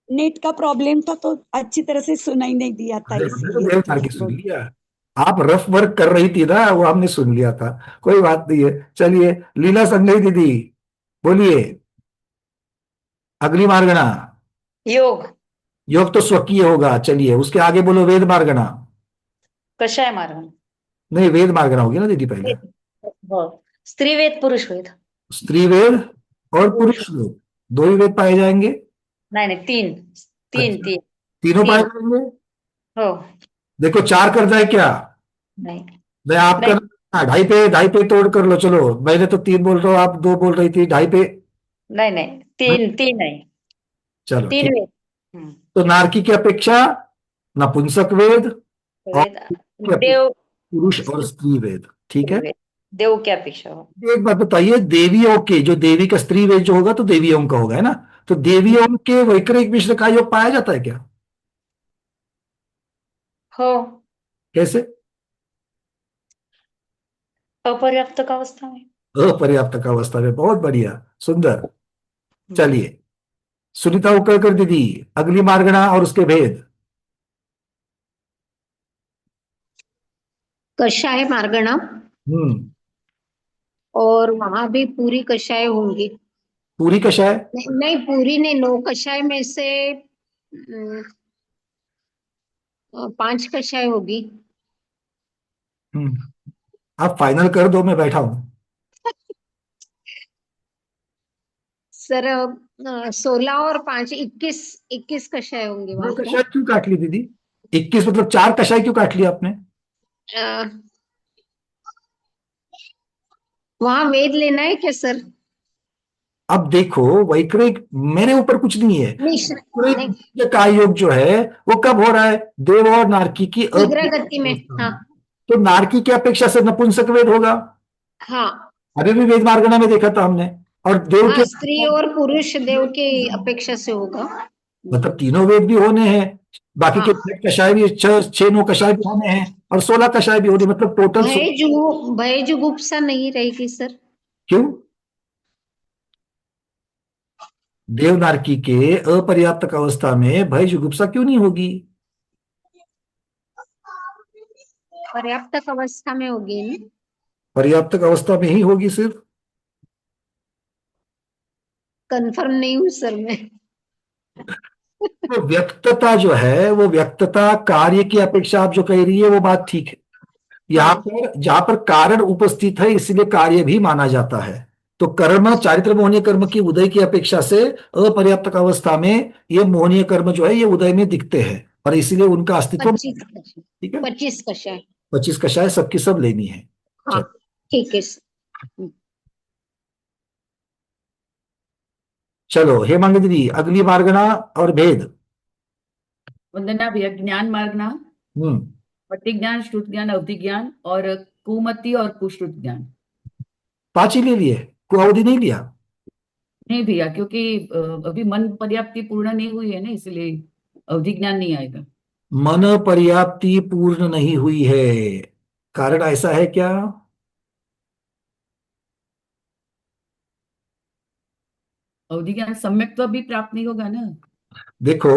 J: नेट का प्रॉब्लम था तो अच्छी तरह से सुनाई नहीं दिया था, इसीलिए
A: देव नारकी सुन लिया, आप रफ वर्क कर रही थी ना, वो हमने सुन लिया था, कोई बात नहीं है। चलिए लीला संजय दीदी बोलिए अगली मार्गणा।
V: योग।
A: योग तो स्वकीय होगा, चलिए उसके आगे बोलो वेद मार्गणा।
V: कषाय मार्गणा।
A: नहीं, वेद मार्गणा होगी ना दीदी पहले।
V: स्त्री वेद पुरुष वेद।
A: स्त्री वेद और पुरुष वेद, दो ही वेद पाए जाएंगे?
V: नहीं, तीन तीन
A: अच्छा,
V: तीन
A: तीनों पाए जाएंगे।
V: हो।
A: देखो चार कर जाए क्या?
V: नहीं,
A: मैं आपका ढाई पे तोड़ कर लो। चलो मैंने तो तीन बोल रहा हूँ, आप दो बोल रही थी, ढाई पे।
V: नहीं तीन तीन नहीं,
A: चलो
V: तीन
A: ठीक।
V: वेद।
A: तो नारकी की अपेक्षा नपुंसक वेद और
V: देव
A: पुरुष और स्त्री वेद, ठीक है।
V: देव की अपेक्षा हो।
A: एक बात बताइए, देवियों के जो देवी का स्त्री वेद जो होगा तो देवियों का होगा, है ना। तो देवियों के वैक्रयिक मिश्र का योग पाया जाता है क्या?
V: हो।
A: कैसे?
V: अपर्याप्त अवस्था में।
A: अपर्याप्त अवस्था में, बहुत बढ़िया, सुंदर। चलिए सुनीता उकड़कर दीदी अगली मार्गणा और उसके भेद।
L: कषाय मार्गणा, और वहां भी पूरी कषाय होंगी।
A: पूरी कषाय?
L: नहीं पूरी नहीं, 9 कषाय में से 5 कषाय होगी।
A: आप फाइनल कर दो, मैं बैठा हूं।
L: सर 16 और 5 21 कषाय होंगे वहां पर।
A: कषाय क्यों काट ली दीदी? 21 मतलब 4 कषाय क्यों काट लिया आपने?
L: वहां वेद लेना है क्या सर?
A: अब देखो वैक्रिक मेरे ऊपर कुछ नहीं है।
L: मिश्र
A: वैक्रिक का योग जो है वो कब हो रहा है? देव और नारकी की
L: विग्रह गति में। हाँ
A: तो नारकी की अपेक्षा से नपुंसक वेद होगा।
L: हाँ
A: अभी भी वेद मार्गना में देखा था हमने। और देव
L: हाँ,
A: के
L: स्त्री और पुरुष देव की अपेक्षा से होगा।
A: मतलब तीनों वेद भी होने हैं, बाकी के कषाय भी 6-9 कषाय भी होने हैं और 16 कषाय भी होने, मतलब टोटल
L: भय जुगुप्सा नहीं रहेगी सर?
A: क्यों? देवनारकी के अपर्याप्तक अवस्था में भय जुगुप्सा क्यों नहीं होगी?
L: पर्याप्तक अवस्था में होगी ना?
A: पर्याप्तक अवस्था में ही होगी सिर्फ।
L: कंफर्म नहीं हूं सर मैं।
A: तो व्यक्तता जो है वो व्यक्तता कार्य की अपेक्षा आप जो कह रही है वो बात ठीक है। यहाँ पर जहां पर कारण उपस्थित है इसलिए कार्य भी माना जाता है। तो कर्म चारित्र मोहनीय कर्म की उदय की अपेक्षा से अपर्याप्तक अवस्था में ये मोहनीय कर्म जो है ये उदय में दिखते हैं और इसीलिए उनका अस्तित्व। ठीक है,
L: 25 कषाय
A: 25 कषाय सबकी सब लेनी है।
L: हाँ ठीक है सर।
A: चलो हेमांगी दीदी अगली मार्गना और भेद।
C: वंदना भैया ज्ञान मार्गना, पट्टी ज्ञान, श्रुत ज्ञान, अवधि ज्ञान और कुमति और कुश्रुत ज्ञान।
A: 5 ही ले लिए, को अवधि नहीं लिया?
C: नहीं भैया, क्योंकि अभी मन पर्याप्ति पूर्ण नहीं हुई है ना, इसलिए अवधि ज्ञान नहीं आएगा।
A: मन पर्याप्ति पूर्ण नहीं हुई है, कारण ऐसा है क्या?
C: अवधि ज्ञान सम्यक तो अभी प्राप्त नहीं होगा ना।
A: देखो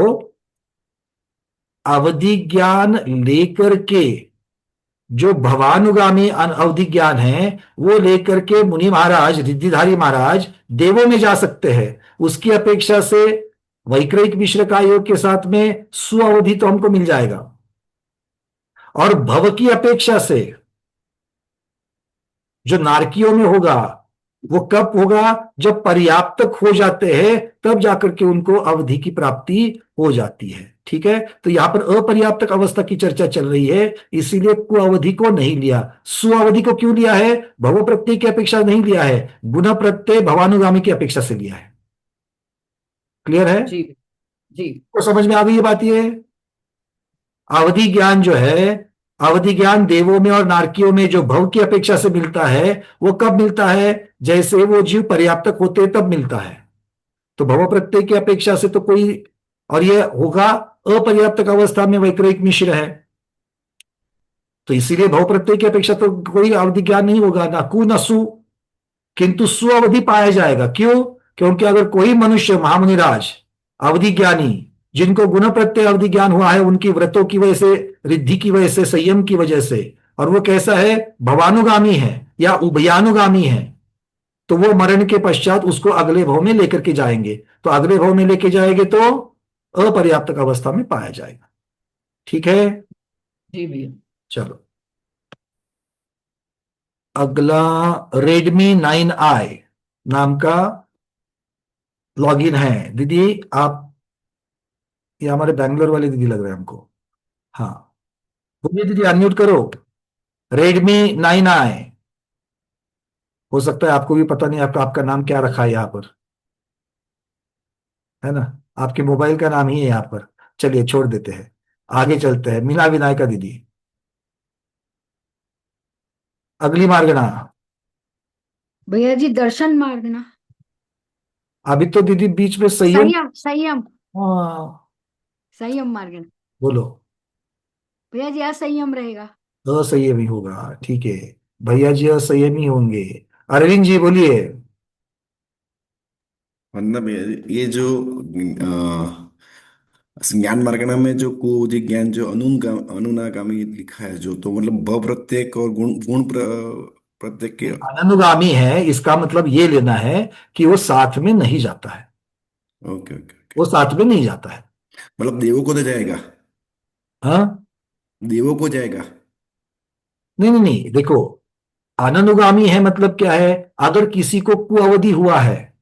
A: अवधि ज्ञान लेकर के जो भवानुगामी अवधि ज्ञान है वो लेकर के मुनि महाराज रिद्धिधारी महाराज देवों में जा सकते हैं। उसकी अपेक्षा से वैक्रिक मिश्र का योग के साथ में सुअवधि तो हमको मिल जाएगा। और भव की अपेक्षा से जो नारकियों में होगा वो कब होगा? जब पर्याप्तक हो जाते हैं तब जाकर के उनको अवधि की प्राप्ति हो जाती है। ठीक है, तो यहां पर अपर्याप्तक अवस्था की चर्चा चल रही है, इसीलिए कुअवधि को नहीं लिया। सुअवधि को क्यों लिया है? भव प्रत्यय की अपेक्षा नहीं लिया है, गुण प्रत्यय भवानुगामी की अपेक्षा से लिया है। क्लियर है
C: जी जी,
A: तो समझ में आ गई ये बात। ये अवधि ज्ञान जो है, अवधि ज्ञान देवों में और नारकियों में जो भव की अपेक्षा से मिलता है वो कब मिलता है? जैसे वो जीव पर्याप्तक होते तब मिलता है। तो भव प्रत्यय की अपेक्षा से तो कोई, और ये होगा अपर्याप्तक अवस्था में वैक्रिक मिश्र है, तो इसीलिए भव प्रत्यय की अपेक्षा तो कोई अवधि ज्ञान नहीं होगा, ना कु न सु, किंतु सु अवधि पाया जाएगा। क्यों? क्योंकि अगर कोई मनुष्य महामुनिराज अवधि ज्ञानी जिनको गुण प्रत्यय अवधि ज्ञान हुआ है उनकी व्रतों की वजह से, रिद्धि की वजह से, संयम की वजह से, और वो कैसा है? भवानुगामी है या उभयानुगामी है, तो वो मरण के पश्चात उसको अगले भव में लेकर के जाएंगे। तो अगले भव में लेके जाएंगे तो अपर्याप्तक अवस्था में पाया जाएगा। ठीक है
C: जी भैया।
A: चलो अगला रेडमी 9i नाम का लॉगिन है। दीदी आप, ये हमारे बैंगलोर वाले दीदी लग रहे हैं हमको। हाँ बोलिए दीदी, अनम्यूट करो। रेडमी 9i, हो सकता है आपको भी पता नहीं आपका नाम क्या रखा है यहाँ पर, है ना? आपके मोबाइल का नाम ही है यहाँ पर। चलिए छोड़ देते हैं, आगे चलते हैं। मीना विनायका दीदी अगली मार्गना।
B: भैया जी दर्शन मार्गना।
A: अभी तो दीदी बीच में संयम।
B: संयम
A: हाँ
B: संयम मार्गना।
A: बोलो
B: भैया जी असंयम रहेगा।
A: असंयमी होगा, ठीक है भैया जी असंयमी होंगे। अरविंद जी बोलिए।
Q: मतलब ये जो ज्ञान मार्गना में जो कुअवधि ज्ञान जो अनुनागामी लिखा है जो, तो मतलब भ प्रत्येक और गुण प्रत्येक के
A: अनुगामी है, इसका मतलब ये लेना है कि वो साथ में नहीं जाता है।
Q: ओके ओके,
A: वो साथ में नहीं जाता है,
Q: मतलब देवों को तो जाएगा।
A: हाँ
Q: देवों को जाएगा।
A: नहीं नहीं नहीं, देखो अननुगामी है मतलब क्या है? अगर किसी को कुअवधि हुआ है,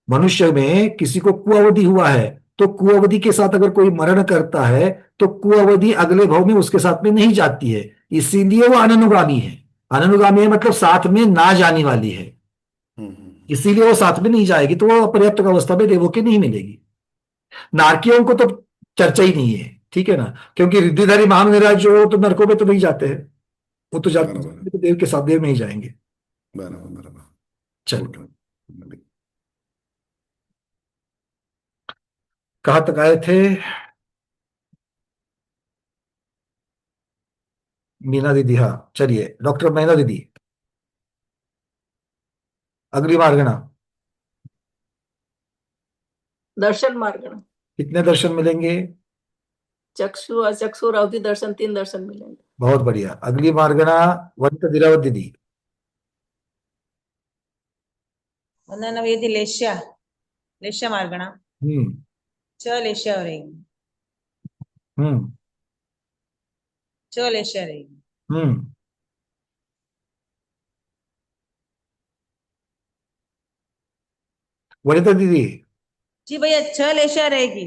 A: मनुष्य में किसी को कुअवधि हुआ है, तो कुअवधि के साथ अगर कोई मरण करता है तो कुअवधि अगले भव में उसके साथ में नहीं जाती है, इसीलिए वो अननुगामी है। अनुगामी है मतलब साथ में ना जाने वाली है, इसीलिए वो साथ में नहीं जाएगी, तो वो अपर्याप्त अवस्था में देवों की नहीं मिलेगी। नारकियों को तो चर्चा ही नहीं है, ठीक है ना, क्योंकि रिद्धिधारी महानुराज जो तो नरकों में तो नहीं जाते हैं, वो तो जाते तो देव के साथ देव में ही जाएंगे।
Q: बराबर बराबर।
A: चलो कहाँ तक आए थे? मीना दीदी, हाँ चलिए डॉक्टर मीना दीदी, अगली मार्गना।
D: दर्शन मार्गण।
A: कितने दर्शन मिलेंगे?
D: चक्षु अचक्षु और अवधि दर्शन, 3 दर्शन मिलेंगे।
A: बहुत बढ़िया। अगली मार्गना वनिता दिरावत दीदी।
E: ವೇದಿ ಲೇಷ್ಯ ಲೇಷ್ಯ ಮಾರ್ಗಣ ಚ ಲೇಷ್ಯ ಅವರಿಗೆ ಚ ಲೇಷ್ಯ ಅವರಿಗೆ
A: वनिता दीदी।
E: जी भैया छ लेशिया रहेगी।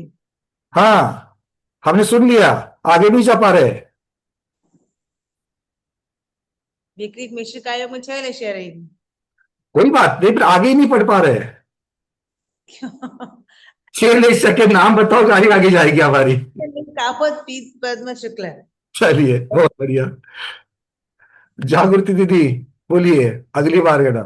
A: हाँ हमने सुन लिया, आगे नहीं जा पा रहे।
E: विकृत मिश्र कायोग में छ लेशिया रहेगी।
A: कोई बात नहीं, पर आगे ही नहीं पढ़ पा रहे। 6 लेशिया के नाम बताओ, गाड़ी आगे जाएगी हमारी।
E: कापत पीत पद्म शुक्ल।
A: चलिए बहुत बढ़िया। जागृति दीदी बोलिए अगली मार्गना।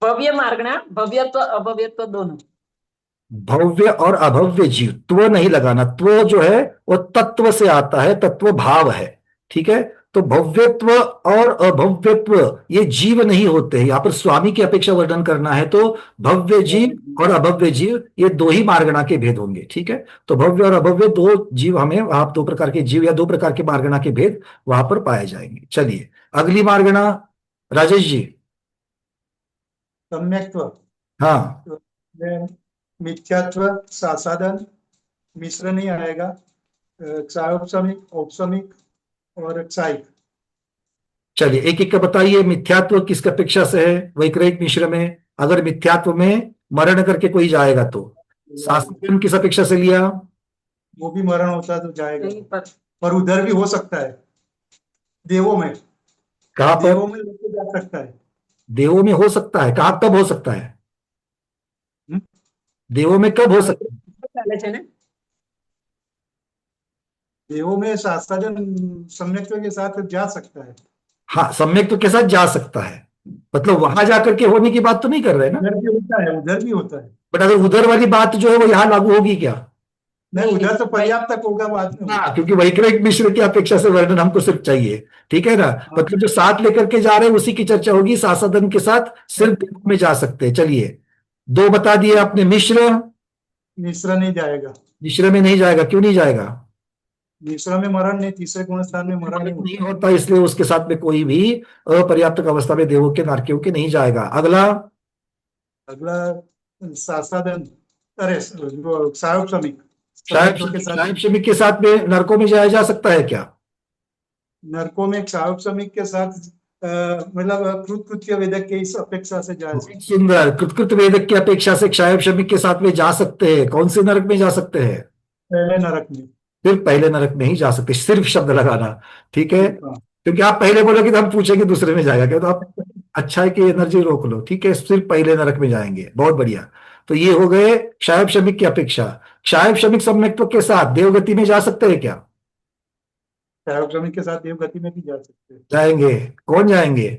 D: भव्य मार्गणा, भव्यत्व अभव्यत्व दोनों।
A: भव्य और अभव्य जीव, त्व नहीं लगाना, त्व जो है वो तत्व से आता है, तत्व भाव है, ठीक है। तो भव्यत्व और अभव्यत्व ये जीव नहीं होते हैं। यहाँ पर स्वामी की अपेक्षा वर्णन करना है तो भव्य जीव और अभव्य जीव ये 2 ही मार्गणा के भेद होंगे, ठीक है। तो भव्य और अभव्य 2 जीव, हमें वहां 2 प्रकार के जीव या 2 प्रकार के मार्गणा के भेद वहां पर पाए जाएंगे। चलिए अगली मार्गणा राजेश जी।
W: सम्यक्त्व।
A: हाँ
W: मिथ्यात्व, सासादन, मिश्र नहीं आएगा, क्षारोपशमिक, औपशमिक और क्षायिक।
A: चलिए एक एक का बताइए। मिथ्यात्व किसकी अपेक्षा से है? वैक्रयिक मिश्र में अगर मिथ्यात्व में मरण करके कोई जाएगा तो सासादन किस अपेक्षा से लिया?
W: वो भी मरण होता है तो जाएगा, पर उधर भी हो सकता है देवों में।
A: कहाँ पर?
W: देवों में लेके जा सकता है।
A: देवों में हो सकता है, कहाँ कब हो सकता है? देवों में कब हो सकता है?
W: देवों में सासादन सम्यक्त्व के साथ जा सकता है।
A: हाँ सम्यक्त्व के साथ जा सकता है, मतलब वहां जाकर के होने की बात तो नहीं कर रहे ना।
W: उधर भी होता है, उधर भी होता है।
A: बट अगर उधर वाली बात जो है वो यहाँ लागू होगी क्या?
W: नहीं, उधर तो पर्याप्त तक होगा बाद में।
A: हाँ क्योंकि वैक्रयिक मिश्र की अपेक्षा से वर्णन हमको सिर्फ चाहिए, ठीक है ना। मतलब जो साथ लेकर के जा रहे हैं उसी की चर्चा होगी। सासादन के साथ सिर्फ देवों में जा सकते हैं। चलिए 2 बता दिए आपने। मिश्र,
W: मिश्र नहीं जाएगा।
A: मिश्र में नहीं जाएगा, क्यों नहीं जाएगा?
W: मिश्र में मरण नहीं, तीसरे गुण स्थान में मरण
A: नहीं होता, इसलिए उसके साथ में कोई भी अपर्याप्त अवस्था में देवों के नारकियों के नहीं जाएगा। अगला
W: सासादन, अरे क्षारोपशमिक,
A: क्षारोपशमिक के साथ में नरकों में जाया जा सकता है क्या?
W: नरकों में क्षारोपशमिक के साथ मतलब कृत्य वेदक के इस अपेक्षा से जा सकते हैं।
A: सुंदर। कृत वेदक की अपेक्षा से क्षारोपशमिक के साथ में जा सकते हैं। कौन से नरक में जा सकते हैं?
W: पहले नरक में।
A: सिर्फ पहले नरक में ही जा सकते, सिर्फ शब्द लगाना, ठीक है। क्योंकि आप पहले बोलोगे तो हम पूछेंगे दूसरे में जाएगा क्या, तो आप अच्छा है कि एनर्जी रोक लो, ठीक है। सिर्फ पहले नरक में जाएंगे, बहुत बढ़िया। तो ये हो गए क्षारोपशमिक की अपेक्षा। क्षारोपशमिक सम्यक्त्व के साथ देवगति में जा सकते हैं क्या?
W: क्षारोपशमिक के साथ देवगति में भी जा सकते हैं।
A: जाएंगे। कौन जाएंगे?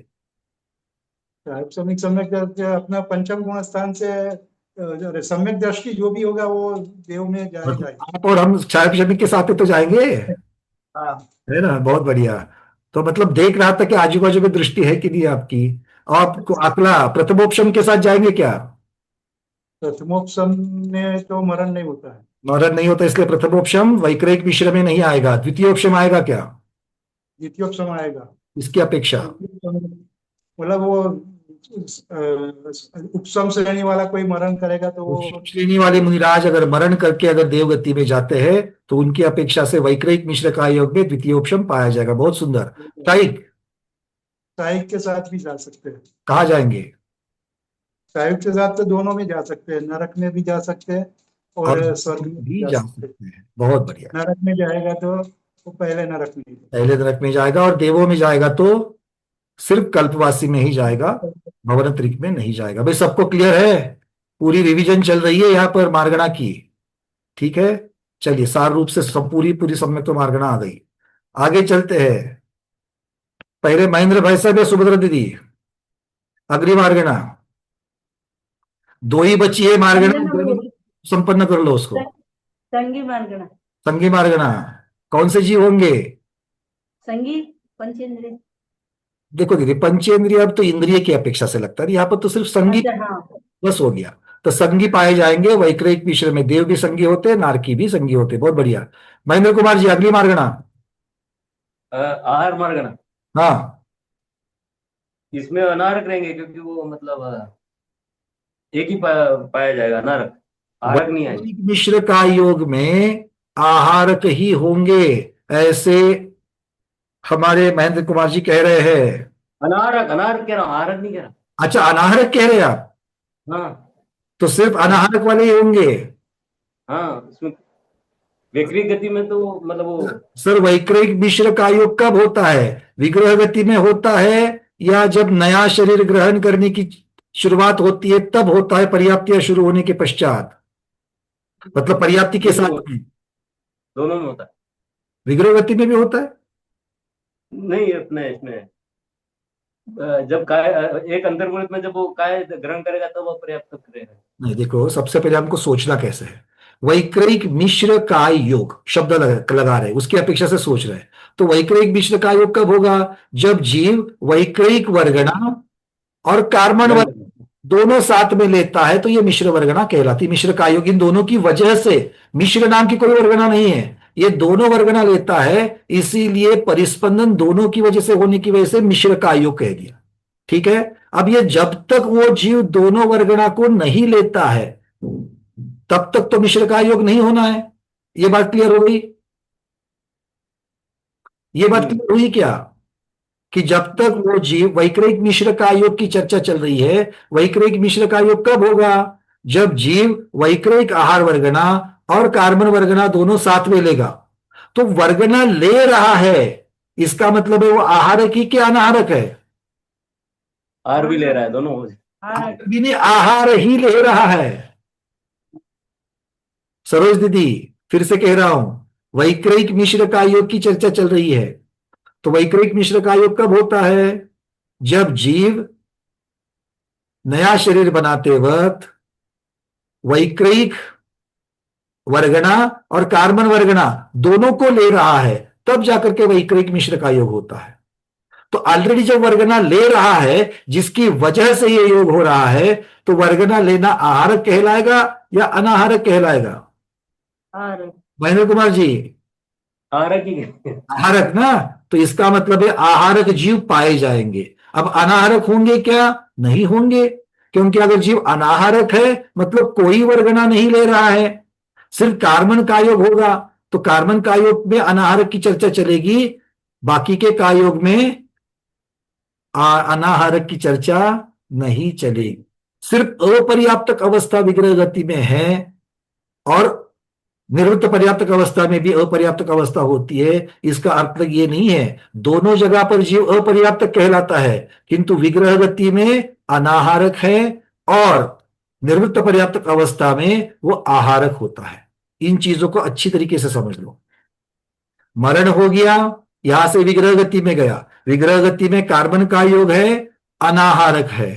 W: क्षारोपशमिक सम्यक अपना पंचम गुण स्थान से सम्यक दृष्टि जो भी होगा वो देव में जाएगा।
A: आप और हम क्षारोपशमिक के साथ तो जाएंगे, है ना। बहुत बढ़िया। तो मतलब देख रहा था कि आजू बाजू में दृष्टि है कि नहीं आपकी। आपको अगला प्रथमोपशम के साथ जाएंगे क्या?
W: प्रथमोपशम में तो मरण नहीं होता है।
A: मरण नहीं होता, इसलिए प्रथमोपशम वैक्रयिक मिश्र में नहीं आएगा। द्वितीयोपशम आएगा क्या?
W: द्वितीयोपशम आएगा।
A: इसकी अपेक्षा
W: मतलब वो उपशम श्रेणी वाला कोई मरण करेगा तो वो
A: श्रेणी वाले मुनिराज अगर मरण करके अगर देवगति में जाते हैं तो उनकी अपेक्षा से वैक्रयिक मिश्र का योग में द्वितीयोपशम पाया जाएगा। बहुत सुंदर। क्षायिक,
W: क्षायिक के साथ भी जा सकते हैं।
A: कहाँ जाएंगे?
W: क्षायिक के साथ तो दोनों में जा सकते हैं, नरक में भी जा सकते हैं और स्वर्ग में
A: भी
W: जा
A: जा
W: सकते हैं।
A: सकते हैं। बहुत बढ़िया।
W: नरक में जाएगा तो वो पहले नरक में
A: पहले नरक में जाएगा, और देवों में जाएगा तो सिर्फ कल्पवासी में ही जाएगा, भवनतरिक में नहीं जाएगा। भाई सबको क्लियर है? पूरी रिवीजन चल रही है यहाँ पर मार्गणा की, ठीक है। चलिए सार रूप से सब पूरी पूरी सम्यक तो मार्गणा आ गई। आगे चलते हैं। पहले महेंद्र भाई साहब या सुभद्रा दीदी, अग्नि मार्गणा दो ही बची है मार्गणा, संपन्न कर लो उसको।
R: संगी मार्गणा।
A: संगी मार्गणा कौन से जीव होंगे?
R: संगी पंचेंद्रिय।
A: देखो दीदी, पंचेंद्रिय अब तो इंद्रिय की अपेक्षा से लगता है, यहाँ पर तो सिर्फ संगी
R: अच्छा, हाँ।
A: बस हो गया। तो संगी पाए जाएंगे वैक्रयिक मिश्र में। देव भी संगी होते हैं, नारकी भी संगी होते हैं। बहुत बढ़िया। महेंद्र कुमार जी, अगली मार्गणा।
F: आहार मार्गणा।
A: हाँ,
F: इसमें अनारक रहेंगे क्योंकि वो मतलब एक ही पाया जाएगा, अनारक, आहारक नहीं आएगा।
A: वैक्रयिक मिश्र का योग में आहारक ही होंगे, ऐसे हमारे महेंद्र कुमार जी कह रहे हैं।
F: अनारक, अनारक कह रहा हूँ, आहारक नहीं कह रहा।
A: अच्छा, अनाहरक कह रहे हैं आप?
F: हाँ
A: तो सिर्फ अनाहरक वाले ही होंगे।
F: हाँ, इसमें वैक्रिक गति में तो मतलब वो
A: सर, वैक्रयिक मिश्र का योग कब होता है? विग्रह गति में होता है, या जब नया शरीर ग्रहण करने की शुरुआत होती है तब होता है, पर्याप्तियां शुरू होने के पश्चात, मतलब पर्याप्ति के साथ में?
F: दोनों में होता है।
A: विग्रह गति में भी होता है?
F: नहीं, अपने इसमें जब काय एक अंतर्गुणित में जब वो काय ग्रहण करेगा तब वो पर्याप्त करेगा।
A: नहीं, देखो सबसे पहले हमको सोचना कैसे है। वैक्रयिक मिश्र काय योग शब्द लगा रहे, उसकी अपेक्षा से सोच रहे हैं। तो वैक्रयिक मिश्र काय योग कब होगा? जब जीव वैक्रयिक वर्गणा और कार्बन वर्गणा दोनों साथ में लेता है, तो ये मिश्र वर्गणा कहलाती। मिश्र काय योग इन दोनों की वजह से, मिश्र नाम की कोई वर्गणा नहीं है, ये दोनों वर्गणा लेता है, इसीलिए परिस्पंदन दोनों की वजह से होने की वजह से मिश्र काय योग कह दिया, ठीक है। अब ये जब तक वो जीव दोनों वर्गणा को नहीं लेता है तब तक तो मिश्र काय योग नहीं होना है। ये बात क्लियर हो गई? ये बात क्लियर हुई क्या? कि जब तक वो जीव, वैक्रयिक मिश्र काय योग की चर्चा चल रही है। वैक्रयिक मिश्र काय योग कब होगा? जब जीव वैक्रयिक आहार वर्गणा और कार्बन वर्गणा दोनों साथ में लेगा। तो वर्गणा ले रहा है, इसका मतलब है वो आहारक ही क्या अनाहारक है?
F: आहार भी ले रहा है, दोनों
A: भी आहार ही ले रहा है। सरोज दीदी, फिर से कह रहा हूं, वैक्रयिक मिश्र काय योग की चर्चा चल रही है। तो वैक्रयिक मिश्र काय योग कब होता है? जब जीव नया शरीर बनाते वक्त वैक्रयिक वर्गणा और कार्बन वर्गणा दोनों को ले रहा है, तब जाकर के वैक्रयिक मिश्र का योग होता है। तो ऑलरेडी जब वर्गणा ले रहा है, जिसकी वजह से ये योग हो रहा है, तो वर्गणा लेना आहारक कहलाएगा या अनाहारक कहलाएगा? महेंद्र कुमार जी,
F: आहारक ही
A: आहारक ना। तो इसका मतलब है आहारक जीव पाए जाएंगे। अब अनाहारक होंगे क्या? नहीं होंगे, क्योंकि अगर जीव अनाहारक है मतलब कोई वर्गणा नहीं ले रहा है, सिर्फ कार्बन का योग होगा। तो कार्बन का योग में अनाहारक की चर्चा चलेगी, बाकी के का योग में अनाहारक की चर्चा नहीं चलेगी। सिर्फ अपर्याप्तक अवस्था विग्रह गति में है, और निवृत्त पर्याप्तक अवस्था में भी अपर्याप्तक अवस्था होती है। इसका अर्थ ये नहीं है दोनों जगह पर जीव अपर्याप्तक कहलाता है, किंतु विग्रह गति में अनाहारक है और निवृत्त पर्याप्तक अवस्था में वो आहारक होता है। इन चीजों को अच्छी तरीके से समझ लो। मरण हो गया, यहां से विग्रह गति में गया, विग्रह गति में कार्बन का योग है, अनाहारक है।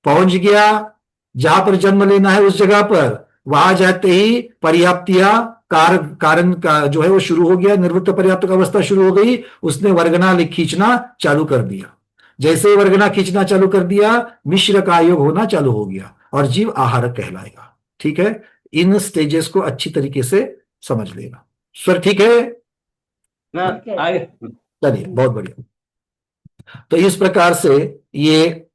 A: पहुंच गया जहां पर जन्म लेना है उस जगह पर, वहां जाते ही पर्याप्तियां कारण का जो है वो शुरू हो गया, निवृत्त पर्याप्तक अवस्था शुरू हो गई, उसने वर्गणा खींचना चालू कर दिया। जैसे ही वर्गणा खींचना चालू कर दिया, मिश्र का योग होना चालू हो गया और जीव आहारक कहलाएगा। ठीक है, इन स्टेजेस को अच्छी तरीके से समझ लेना। सर ठीक है
F: ना?
A: चलिए, बहुत बढ़िया। तो इस प्रकार से ये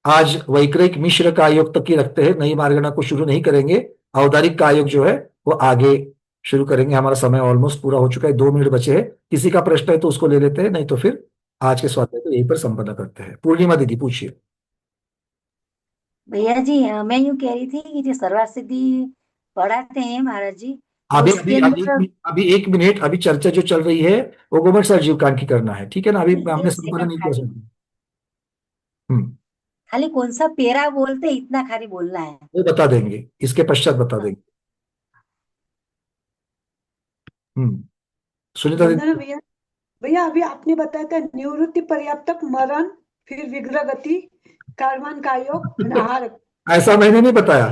A: आज वैक्रयिक मिश्र का योग तक ही रखते हैं, नई मार्गणा को शुरू नहीं करेंगे। औदारिक का योग जो है वो आगे शुरू करेंगे। हमारा समय ऑलमोस्ट पूरा हो चुका है, 2 मिनट बचे हैं। किसी का प्रश्न है तो उसको ले लेते हैं, नहीं तो फिर आज के स्वाध्याय को यहीं पर संपन्न करते हैं। पूर्णिमा दीदी पूछिए।
R: भैया जी, मैं यूं कह रही थी कि जो सर्वासिद्धि पढ़ाते हैं महाराज जी।
A: अभी
R: उसके
A: अभी अभी
R: अंदर
A: अभी 1 मिनट, अभी चर्चा जो चल रही है वो गोमट सर जीवकांड की करना है, ठीक है ना? अभी हमने
R: एक
A: संपादन
R: सेकंड
A: नहीं कर
R: खाली,
A: सकते। हम्म
R: खाली कौन सा पेरा बोलते इतना खाली बोलना है।
A: वो बता देंगे, इसके पश्चात बता देंगे। सुनीता
G: वंदना
A: दीदी।
G: भैया, भैया अभी आपने बताया था निवृत्ति पर्याप्तक मरण, फिर विग्रह गति, कार्बन का योग, आहार।
A: ऐसा मैंने नहीं बताया।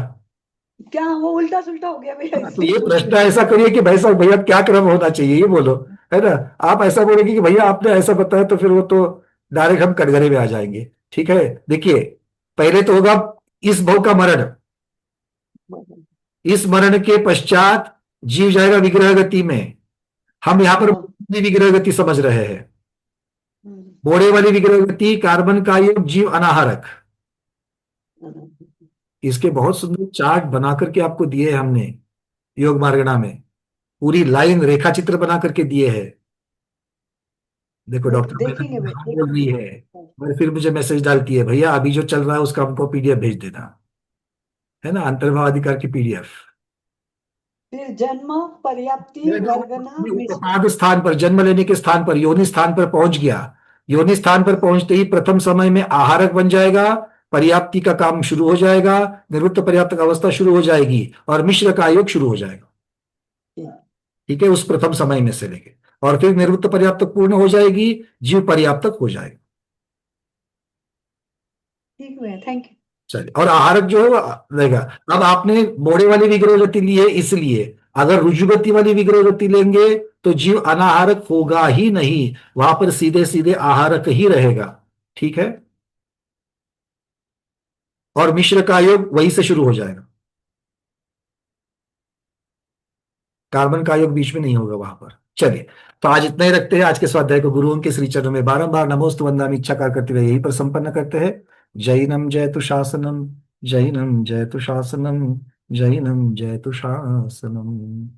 G: क्या वो उल्टा सुल्टा हो गया भैया
A: तो
G: इससे?
A: ये प्रश्न ऐसा करिए कि भाई साहब भैया क्या क्रम होना चाहिए ये बोलो, है ना? आप ऐसा बोलेंगे कि भैया आपने ऐसा बताया तो फिर वो तो डायरेक्ट हम कटघरे में आ जाएंगे। ठीक है, देखिए पहले तो होगा इस भव का मरण, इस मरण के पश्चात जीव जाएगा विग्रह गति में। हम यहाँ पर विग्रह गति समझ रहे हैं, बोड़े वाली विग्रह गति, कार्बन का योग, जीव अनाहारक। इसके बहुत सुंदर चार्ट बना करके आपको दिए हैं हमने योग मार्गना में, पूरी लाइन रेखा चित्र बना करके दिए हैं। देखो डॉक्टर
G: देखेंगे भैया,
A: बोल रही है और फिर मुझे मैसेज डालती है भैया अभी जो चल रहा है उसका हमको पीडीएफ भेज देना, है ना? अंतर्भाव अधिकार की पीडीएफ।
G: फिर जन्म, पर्याप्ति, वर्गना,
A: उपाद स्थान पर, जन्म लेने के स्थान पर, योनि स्थान पर पहुंच गया। योनि स्थान पर पहुंचते ही प्रथम समय में आहारक बन जाएगा, पर्याप्ति का काम शुरू हो जाएगा, निवृत्त पर्याप्तक अवस्था शुरू हो जाएगी और मिश्र का योग शुरू हो जाएगा। ठीक है, उस प्रथम समय में से लेके, और फिर निवृत्त पर्याप्तक पूर्ण हो जाएगी, जीव पर्याप्तक हो जाएगा।
G: ठीक है, थैंक यू।
A: चलिए, और आहारक जो है वो रहेगा। अब आपने मोड़े वाली विग्रह गति ली है, इसलिए अगर रुजुगति वाली विग्रह गति लेंगे तो जीव अनाहारक होगा ही नहीं, वहां पर सीधे सीधे आहारक ही रहेगा। ठीक है, और मिश्र का योग वहीं से शुरू हो जाएगा, कार्बन का योग बीच में नहीं होगा वहां पर। चलिए, तो आज इतना ही रखते हैं। आज के स्वाध्याय को गुरुओं के श्री चरणों में बारंबार नमोस्तु वंदनामि इच्छाकार करते हुए यहीं पर संपन्न करते हैं। जैनम जयतु शासनम, जैनम जयतु शासनम, जैनम जयतु शासनम।